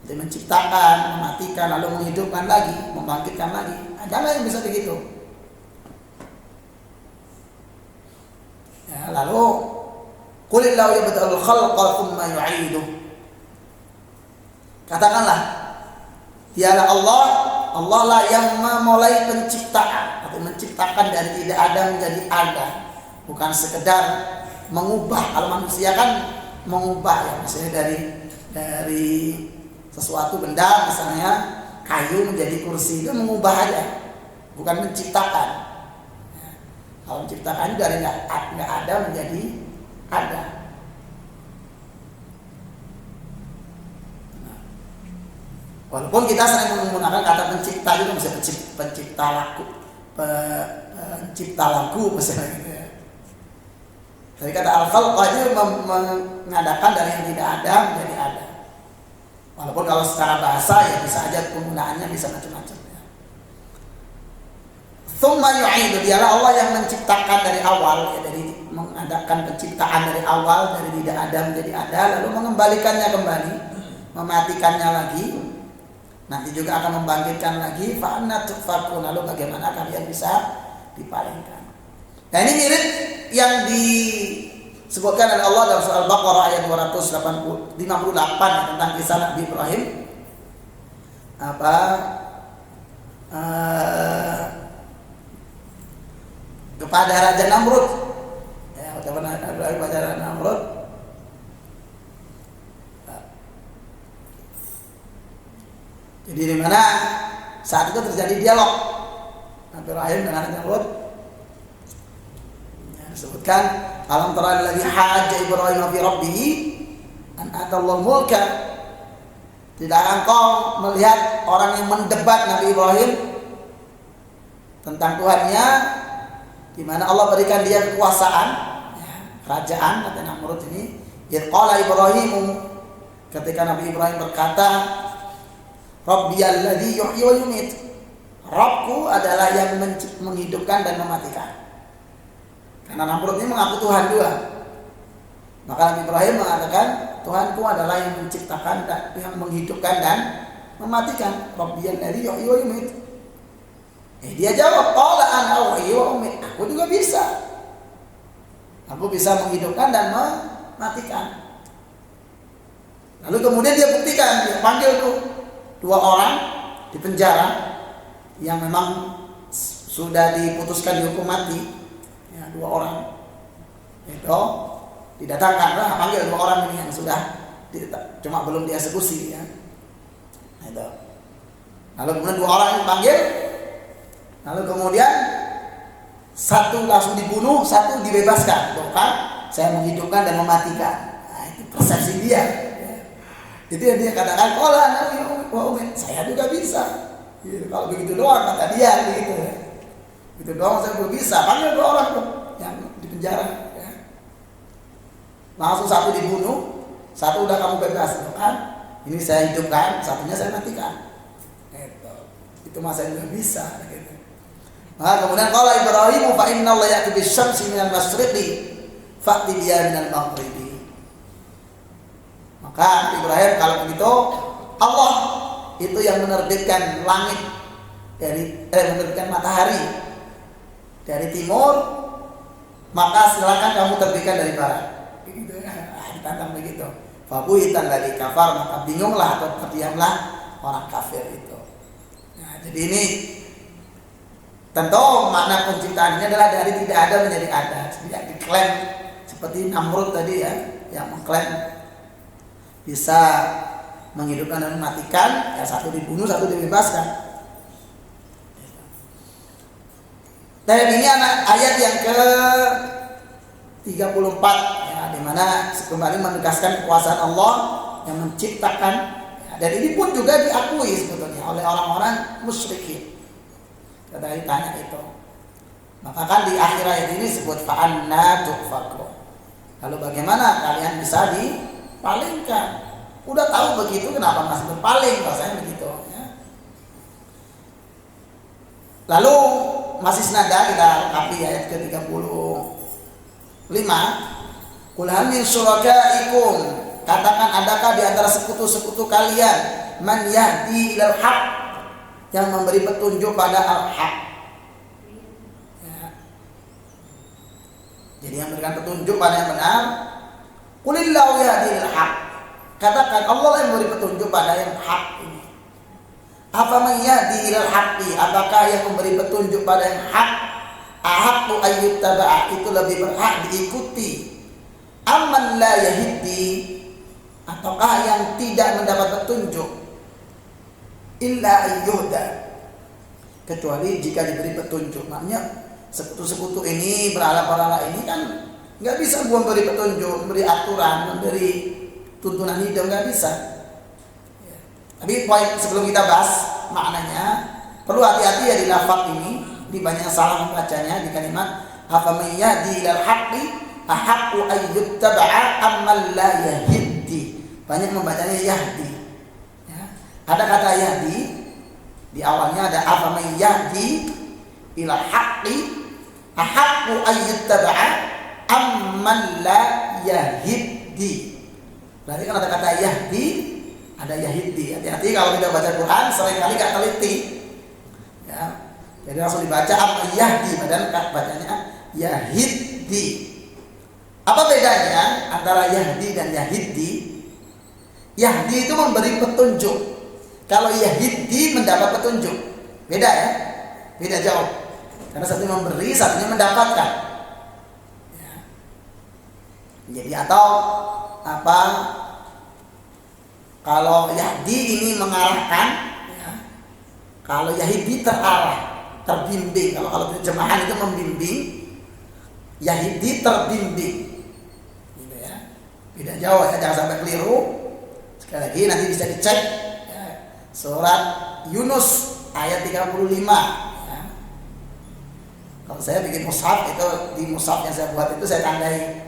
[SPEAKER 1] Jadi menciptakan, mematikan, lalu menghidupkan lagi, membangkitkan lagi. Ada nggak yang bisa begitu? Ya, lalu qulillahu yabda'ul khalqa tsumma yu'idu. Katakanlah, dialah Allah lah yang memulai penciptaan atau menciptakan dari tidak ada menjadi ada, bukan sekedar mengubah. Kalau manusia kan mengubah, ya, misalnya dari sesuatu benda, misalnya kayu menjadi kursi, itu mengubah aja, bukan menciptakan. Ya, kalau menciptakan dari nggak ada menjadi ada. Walaupun kita sering menggunakan kata pencipta juga, misalnya pencipta lagu misalnya gitu ya. Dari kata al-khalq itu mengadakan dari yang tidak ada menjadi ada. Walaupun kalau secara bahasa ya bisa aja penggunaannya bisa macam-macam ya. Tsumma yu'idu, dialah Allah yang menciptakan dari awal, ya, dari mengadakan penciptaan dari awal, dari tidak ada menjadi ada, lalu mengembalikannya kembali, mematikannya lagi. Nanti juga akan membangkitkan lagi. Fa anna tufakun, lalu bagaimana kalian bisa dipalingkan. Nah, ini mirip yang disebutkan oleh Allah dalam surah Al-Baqarah ayat 258 tentang kisah Nabi Ibrahim. Kepada Raja Namrud. Ya, kepada Raja Namrud. Jadi di mana saat itu terjadi dialog Nabi Ibrahim dengan Nabi Namrud. Ya, disebutkan, alam tara allazi hajja Ibrahim fi rabbih an atallahu mulka. Tidak engkau melihat orang yang mendebat Nabi Ibrahim tentang Tuhannya, di mana Allah berikan dia kekuasaan, ya, kerajaan, kata Namrud ini. Qala Ibrahim, ketika Nabi Ibrahim berkata, Rabbiyalladzi yuhyi wa yumit. Rabbku adalah yang menghidupkan dan mematikan. Karena Namrud ini mengaku Tuhan dua. Maka Nabi Ibrahim mengatakan, Tuhanku adalah yang menciptakan dan yang menghidupkan dan mematikan. Rabbiyalladzi yuhyi wa yumit. Dia jawab, qala ana uhyi wa umit. Aku juga bisa. Aku bisa menghidupkan dan mematikan. Lalu kemudian dia buktikan, dia panggil tuh dua orang di penjara yang memang sudah diputuskan dihukum mati, ya, dua orang itu didatangkan, panggil dua orang ini yang sudah cuma belum dieksekusi, ya. Itu. Lalu kemudian dua orang dipanggil, lalu kemudian satu langsung dibunuh, satu dibebaskan, tuh kan? Saya menghidupkan dan mematikan. Nah, itu persepsi dia. Itu yang dia katakan, saya juga bisa. Gitu. Kalau begitu doang kata dia, gitu. Begitu doang saya belum bisa. Panggil dua orang tuh yang di penjara. Ya. Langsung satu dibunuh, satu udah kamu bebas, kan? Ini saya hidupkan, satunya saya matikan. itu masa juga bisa gitu. Nah, kemudian qala Ibrahim fa inna Allah ya'ti bisyamsi minal masyriqi fa'ti biha minal maghribi. Maka Ibrahim kalau begitu Allah itu yang menerbitkan langit menerbitkan matahari dari timur, maka silakan kamu terbitkan dari barat. Begitu ya, ditantang begitu. Fabuhitan dari kafar, maka bingunglah atau terdiamlah orang kafir itu. Nah, jadi ini tentu makna penciptaan ini adalah dari tidak ada menjadi ada, tidak diklaim seperti Namrud tadi ya, yang mengklaim bisa menghidupkan dan mematikan, ya satu dibunuh, satu dibebaskan. Dan ini ayat yang ke-34 ya, di mana kembali menegaskan kekuasaan Allah yang menciptakan, ya, dan ini pun juga diakui sebetulnya oleh orang-orang musyrikin. Kita ditanya itu, maka kan di akhir ayat ini disebut fa'anna tu'fakun. Lalu bagaimana kalian bisa dipalingkan? Udah tahu begitu, kenapa masih berpaling? Bahasanya begitu ya. Lalu masih senada kita lengkapi ayat ke-35. Qul hal min syurakaikum, katakan adakah di antara sekutu-sekutu kalian man yahdi ilal haq, yang memberi petunjuk pada al-haq ya. Jadi yang memberikan petunjuk pada yang benar. Qulillahu yahdi ilal haq, katakan Allah yang memberi petunjuk pada yang hak ini. Apa man yahdi ilal haqqi, apakah yang memberi petunjuk pada yang hak? Ahaqqu ayyuttaba'a, itu lebih berhak diikuti. Amman la yahdi, ataukah yang tidak mendapat petunjuk? Illa ayyuhda, kecuali jika diberi petunjuk. Maknanya sekutu-sekutu ini, berhala-berhala ini kan nggak bisa memberi petunjuk, memberi aturan, memberi tuntunan hidup, nggak bisa. Tapi poin sebelum kita bahas maknanya, perlu hati-hati ya di lafaz ini, di banyak salah membacanya di kalimat afaman yahdi ilal haqqi ahaqqu ayyuttaba'a amman la yahdi. Banyak membacanya yahdi ya. Ada kata yahdi di awalnya, ada afaman yahdi ilal haqqi ahaqqu ayyuttaba'a amman la yahdi. Berarti kan ada kata yahdi, ada yahidi. Hati-hati kalau kita baca Quran seringkali gak teliti ya. Jadi langsung dibaca apa yahdi, padahal bacanya yahidi. Apa bedanya antara yahdi dan yahidi? Yahdi itu memberi petunjuk, kalau yahidi mendapat petunjuk. Beda ya, beda jauh. Karena satunya memberi, satunya mendapatkan ya. Jadi atau apa, kalau yahdi ini mengarahkan ya. Kalau yahidi terarah, terbimbing. Kalau terjemahan itu membimbing, yahidi terbimbing gitu ya. Beda jauh ya, jangan sampai keliru. Sekali lagi nanti bisa dicek ya. Surat Yunus ayat 35 ya. Kalau saya bikin mushaf itu, di mushaf yang saya buat itu saya tandai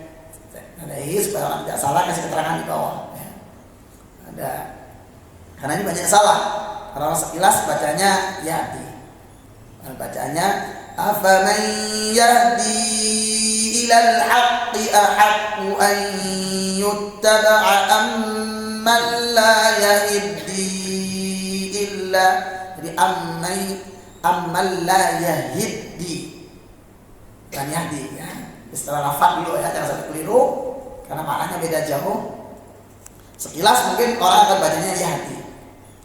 [SPEAKER 1] supaya orang tidak salah, kasih keterangan di bawah ya. Ada, karena ini banyak salah. Kalau sekilas bacanya yahdi, bacanya afaman yahdi ilal haqqi ahaqqu an yuttaba'a amman la yahdi illa. Jadi amman la yahdi, bukan yahdi ya. Istilah lafaz dulu ya, jangan sampai keliru karena maknanya beda jauh. Sekilas mungkin orang akan bacanya yahdi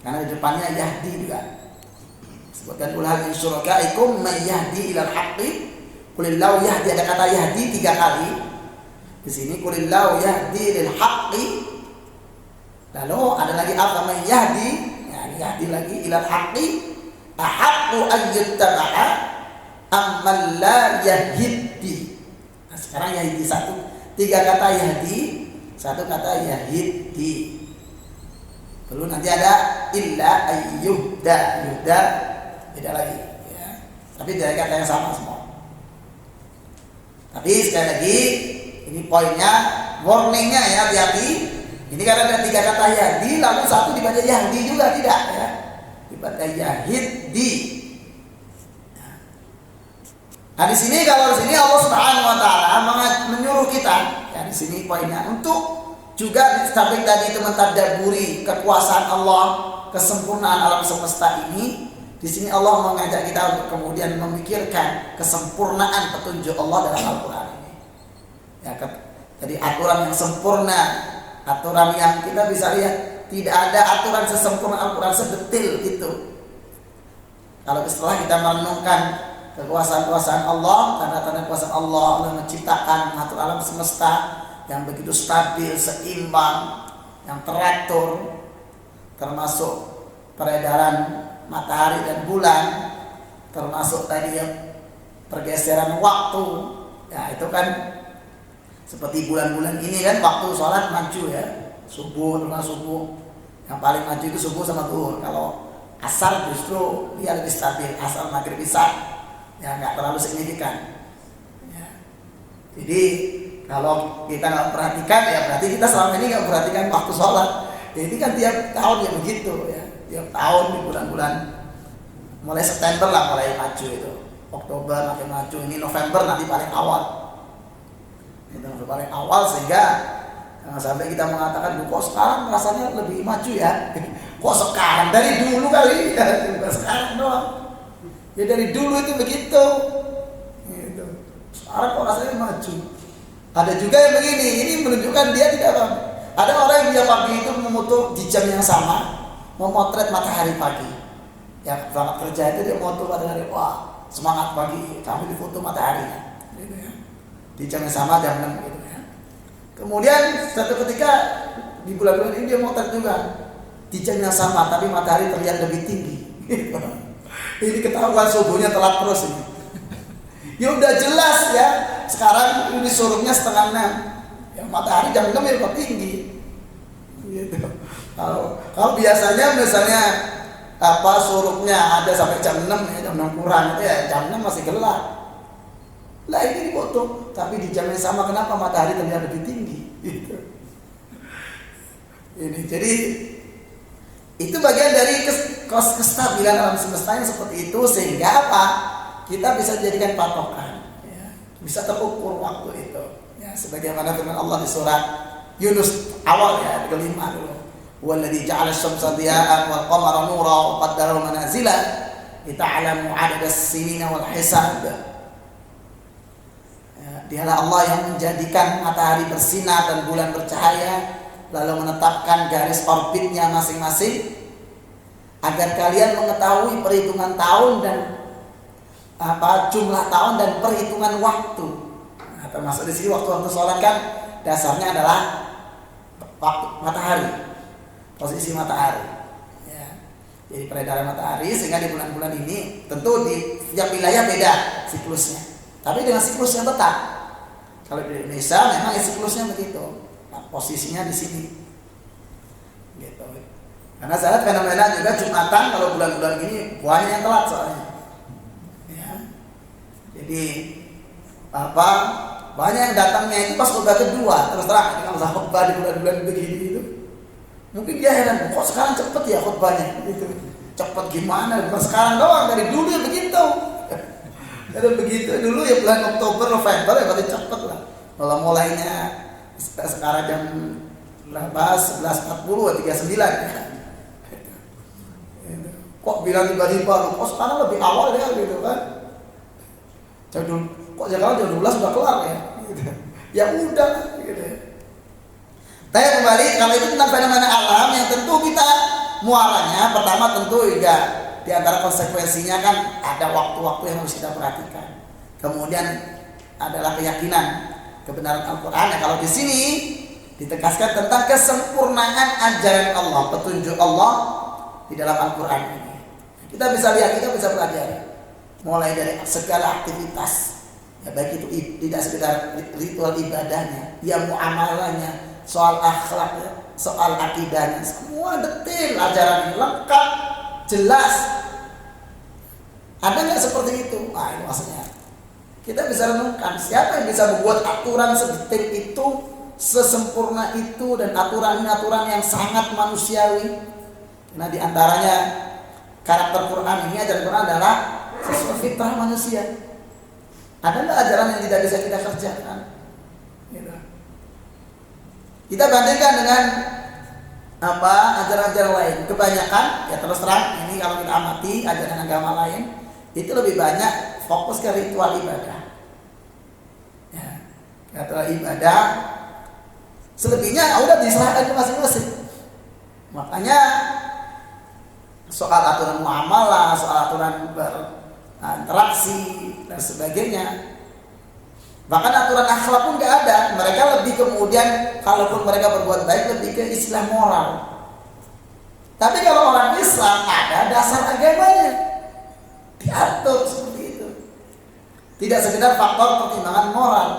[SPEAKER 1] karena di depannya yahdi juga. Sebutkan qul hal min syurakaikum may yahdi ilal haqqi. Qulillahu yahdi, ada kata yahdi 3 kali. Di sini qulillahu yahdi lil haqqi. Lalu ada lagi apa may yahdi? Ya, yahdi lagi ilal haqqi. Ahaqqu an yuttaba'a amman la yahdi. Nah, sekarang yahdi 1, 3 kata yahdi, 1 kata yahdi. Perlu nanti ada illa ayyuhda, yuhda beda lagi ya. Tapi dari kata yang sama semua. Tapi sekali lagi ini poinnya, warningnya ya, hati-hati. Ini karena ada 3 kata yahdi lalu 1 dibaca yahdi juga, tidak ya. ibadah yahid di. Nah di sini kalau di sini Allah Subhanahu wa taala menyuruh kita, ya di sini poinnya, untuk juga di samping tadi itu mentadabburi kekuasaan Allah, kesempurnaan alam semesta ini. Di sini Allah mengajak kita untuk kemudian memikirkan kesempurnaan petunjuk Allah dalam Al-Qur'an ini. Ya, jadi aturan yang sempurna, aturan yang kita bisa lihat tidak ada aturan sesempurna Al-Qur'an sedetil itu. Kalau setelah kita merenungkan kekuasaan Allah, tanda-tanda kekuasaan Allah yang menciptakan, mengatur alam semesta yang begitu stabil, seimbang, yang teratur, termasuk peredaran matahari dan bulan, termasuk tadi yang pergeseran waktu. Ya itu kan seperti bulan-bulan ini kan waktu sholat maju ya, subuh yang paling maju itu subuh sama zuhur. Kalau asar justru dia lebih stabil, asar maghrib isya ya nggak terlalu signifikan. Ya. Jadi kalau kita nggak perhatikan ya berarti kita selama ini nggak perhatikan waktu sholat. Jadi kan tiap tahun ya begitu ya, tiap tahun di bulan-bulan mulai September lah mulai maju itu, Oktober makin maju, ini November nanti paling awal. Itu paling awal sehingga sampai kita mengatakan kok sekarang rasanya lebih maju ya. Kok sekarang dari dulu kali ya, bukan sekarang doang. Ya dari dulu itu begitu. Gitu. Sekarang kok rasanya maju. Ada juga yang begini, ini menunjukkan dia tidak paham. Ada orang yang dia pagi itu memoto di jam yang sama, memotret matahari pagi. Ya berangkat kerja itu dia foto matahari, wah semangat pagi, sambil difoto mataharinya. Gitu ya. Di jam yang sama jam 6 gitu ya. Kemudian suatu ketika di bulan-bulan ini dia motret juga di jam yang sama, tapi matahari terlihat lebih tinggi. Gitu. Ini ketahuan subuhnya telat terus ini. Ya udah jelas ya. Sekarang ini suruhnya 5:30. Ya matahari jam 6 ya kok tinggi. Gitu. Kalau biasanya misalnya suruhnya ada sampai jam 6 ya, jam 6 kurang itu ya, jam 6 masih gelap. Lah ini foto, tapi di jam yang sama kenapa matahari terlihat lebih tinggi? Gitu. Ini jadi itu bagian dari kestabilan alam semesta yang seperti itu, sehingga apa? Kita bisa dijadikan patokan, ya. Bisa terukur waktu itu, ya. Sebagaimana firman Allah di surat Yunus awal ya, kelima dulu. Walladzi ja'ala asy-syamsa diya'an wal qamara nuran wa qaddarahu manazila lita'lamu 'adada as-sinina wal hisab. Ya, dialah Allah yang menjadikan matahari bersinar dan bulan bercahaya, lalu menetapkan garis orbitnya masing-masing agar kalian mengetahui perhitungan tahun dan jumlah tahun dan perhitungan waktu. Nah, termasuk di sini waktu sholat kan dasarnya adalah waktu matahari, posisi matahari. Ya. Jadi peredaran matahari, sehingga di bulan-bulan ini tentu di setiap wilayah beda siklusnya, tapi dengan siklus yang tetap. Kalau di Indonesia memang siklusnya begitu. Posisinya di sini, gitu. Karena saya lihat fenomena juga Jumatan kalau bulan-bulan ini banyak yang telat soalnya. Ya. Jadi banyak yang datangnya itu pas khutbah kedua. Terus terang kalau saya khutbah di bulan-bulan begini itu, mungkin dia heran, kok sekarang cepet ya khutbahnya? Gitu. Cepet gimana? Bukan sekarang doang, dari dulu ya begitu. Dari begitu dulu ya bulan Oktober, November ya berarti cepet lah. Kalau mulainya sekarang jam 11.40 atau 39 ya. Kok bilang tiba-tiba, kok sekarang lebih awal ya gitu kan. Kok sekarang jam 12 sudah kelar ya gitu. Ya udah gitu. Tapi kembali, kalau itu tentang fenomena alam yang tentu kita muaranya pertama tentu juga di antara konsekuensinya kan ada waktu-waktu yang harus kita perhatikan. Kemudian adalah keyakinan kebenaran Al-Quran. Nah, kalau di sini ditegaskan tentang kesempurnaan ajaran Allah, petunjuk Allah di dalam Al-Quran ini. Kita bisa lihat, kita bisa pelajari mulai dari segala aktivitas, ya, baik itu tidak sekedar ritual ibadahnya, ya muamalahnya, soal akhlak, ya, soal akidahnya, semua detail ajaran ini lengkap, jelas. Ada nggak seperti itu? Nah, itu maksudnya. Kita bisa renungkan siapa yang bisa membuat aturan sedetail itu, sesempurna itu, dan aturan-aturan yang sangat manusiawi. Nah, diantaranya karakter Quran ini, ajaran Quran adalah sesuai fitrah manusia. Ada nggak ajaran yang tidak bisa kita kerjakan? Gitu. Kita bandingkan dengan ajaran-ajaran lain. Kebanyakan ya terus terang ini kalau kita amati ajaran agama lain itu lebih banyak fokus ke ritual ibadah. Ya, ritual ibadah selebihnya udah diserahkan ke masing-masing. Makanya soal aturan muamalah, soal aturan berinteraksi dan sebagainya, bahkan aturan akhlak pun nggak ada. Mereka lebih kemudian kalaupun mereka berbuat baik lebih ke istilah moral. Tapi kalau orang Islam ada dasar agamanya diatur seperti itu. Tidak sekedar faktor pertimbangan moral.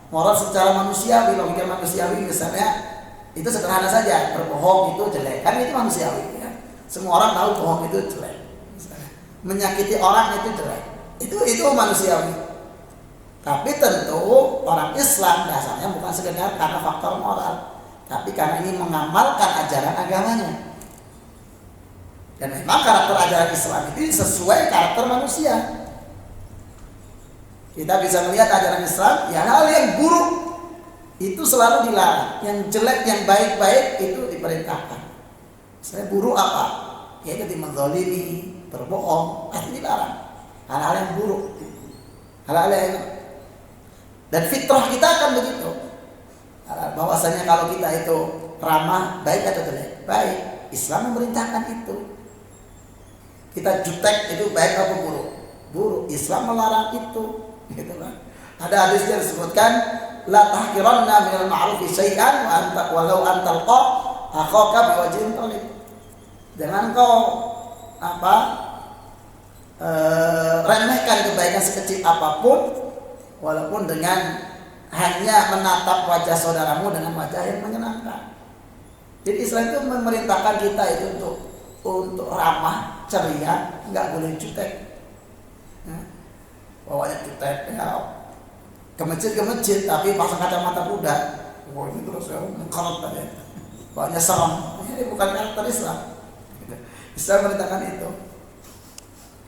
[SPEAKER 1] Moral secara manusiawi, logika manusiawi misalnya itu sederhana saja, berbohong itu jelek, kan itu manusiawi ya. Semua orang tahu bohong itu jelek. Misalnya, menyakiti orang itu jelek, itu manusiawi. Tapi tentu orang Islam dasarnya bukan sekedar karena faktor moral, tapi karena ini mengamalkan ajaran agamanya. Dan memang karakter ajaran Islam itu sesuai karakter manusia. Kita bisa melihat ajaran Islam, ya hal yang buruk itu selalu dilarang, yang jelek, yang baik-baik itu diperintahkan. Misalnya buruk apa? Yaitu menzalimi, berbohong, itu dilarang. Hal-hal yang buruk, hal-hal yang dan fitrah kita akan begitu. Bahwasanya kalau kita itu ramah, baik atau jelek? Baik. Islam memerintahkan itu. Kita jutek itu baik atau buruk? Buruk. Islam melarang itu. Gitu kan. Ada hadis yang disebutkan la tahqiranna minal ma'rufi syai'an wa anta walau antalqa akhaka biwajhin talib. Jangan kau remehkan kebaikan sekecil apapun walaupun dengan hanya menatap wajah saudaramu dengan wajah yang menyenangkan. Jadi Islam itu memerintahkan kita itu untuk ramah, ceria, nggak boleh jutek. Bawanya jutek, ya, ke masjid tapi pasang kacamata kuda. Wah ini terus ya mengkerut tadi. Bawanya serem. Ini bukan karakter Islam. Islam memerintahkan itu.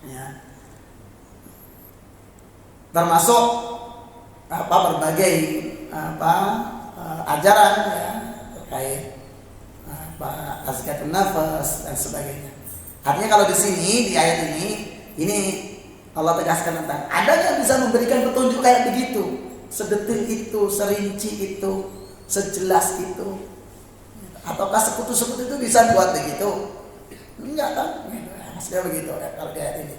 [SPEAKER 1] Ya. Termasuk berbagai ajaran ya terkait tazkiyatun nafas dan sebagainya. Artinya kalau di sini di ayat ini Allah tegaskan tentang adanya bisa memberikan petunjuk kayak begitu, sedetil itu, serinci itu, sejelas itu. Ataukah sekutu-sekutu itu bisa buat begitu? Enggak kan? Maksudnya begitu ya kalau di ayat ini.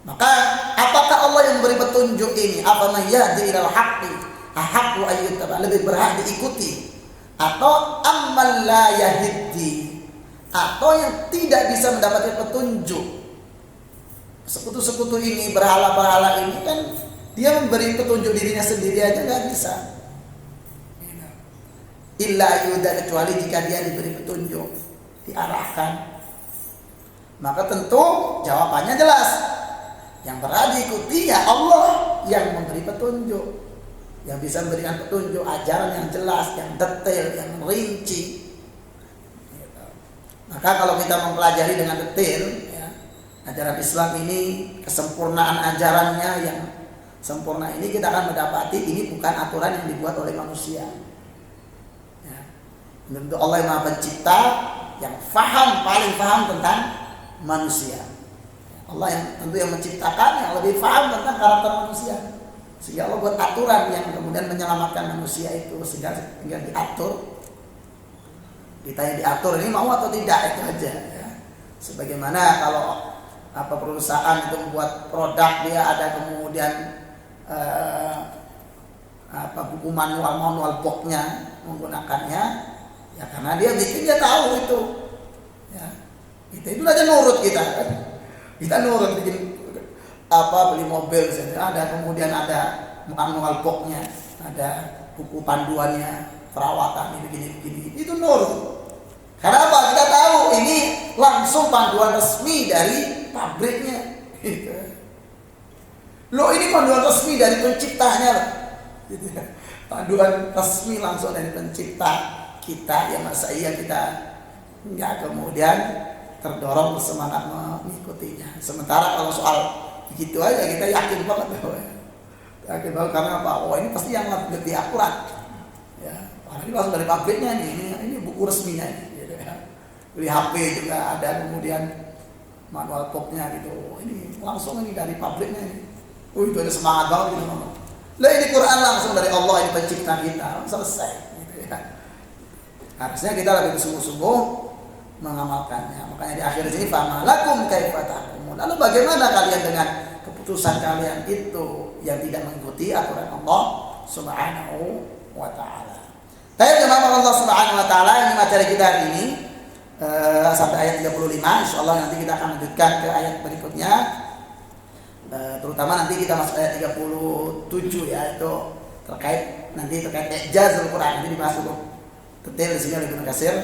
[SPEAKER 1] Maka apakah Allah yang memberi petunjuk ini? Apa yahdi ilal haqqi ahaqqu ayyuttaba, lebih berhak diikuti atau amman la yahdi, atau yang tidak bisa mendapatkan petunjuk? Sekutu-sekutu ini, berhala-berhala ini kan dia memberi petunjuk dirinya sendiri aja nggak bisa. Illa yuda, kecuali jika dia diberi petunjuk, diarahkan. Maka tentu jawabannya jelas. Yang berhak diikuti ya Allah yang memberi petunjuk, yang bisa memberikan petunjuk, ajaran yang jelas, yang detail, yang rinci. Maka kalau kita mempelajari dengan detail ya, ajaran Islam ini, kesempurnaan ajarannya yang sempurna ini, kita akan mendapati ini bukan aturan yang dibuat oleh manusia. Ya. Tentu Allah yang Maha Pencipta, yang paling paham tentang manusia. Allah yang tentu yang menciptakan, yang lebih paham tentang karakter manusia. Sehingga Allah buat aturan yang kemudian menyelamatkan manusia itu, sehingga tinggal diatur. Ditanya diatur ini mau atau tidak, itu aja ya. Sebagaimana kalau perusahaan itu membuat produk, dia ada kemudian buku manual boxnya menggunakannya ya, karena dia bikin, dia tahu itu ya. Itu aja nurut kita kan. Kita nurut bikin beli mobil ada kemudian ada manual boxnya, ada buku panduannya, perawatan ini begini, itu nurut. Karena apa? Kita tahu ini langsung panduan resmi dari pabriknya. Gitu. Loh, ini panduan resmi dari penciptanya. Gitu. Panduan resmi langsung dari pencipta kita, ya masa iya kita nggak kemudian terdorong bersemangat mengikutinya. Sementara kalau soal begitu aja kita yakin banget yakin banget karena apa? Oh ini pasti yang lebih akurat ya, karena ini langsung dari pabriknya nih, ini buku resminya nih, gitu ya. Beli HP juga ada, kemudian manual poknya gitu, ini langsung ini dari pabriknya ini. Itu ada semangat banget gitu ngomong. Lah ini Quran langsung dari Allah, ini pencipta kita, selesai gitu ya. Harusnya kita lebih bersungguh-sungguh mengamalkannya. Makanya di akhir sini famalakum kaifa tahkumun. Lalu bagaimana kalian dengan keputusan kalian itu yang tidak mengikuti aturan Allah Subhanahu wa taala. Baik, jemaah Allah Subhanahu wa taala, ini materi kita hari ini sampai ayat 35. Insyaallah nanti kita akan lanjutkan ke ayat berikutnya. Terutama nanti kita masuk ayat 37 ya, itu terkait i'jazul Quran. Ini dibahas dulu detail di sini oleh Ibnu Katsir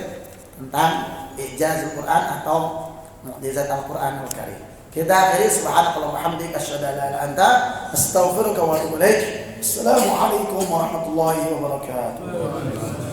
[SPEAKER 1] tentang i'jazul Quran atau mukjizat Al-Qur'anul Karim. Kita akhiri subhanallahi wa bihamdihi asyhadu an la ilaha illa anta astaghfiruka wa atubu ilaik. Assalamualaikum warahmatullahi wabarakatuh.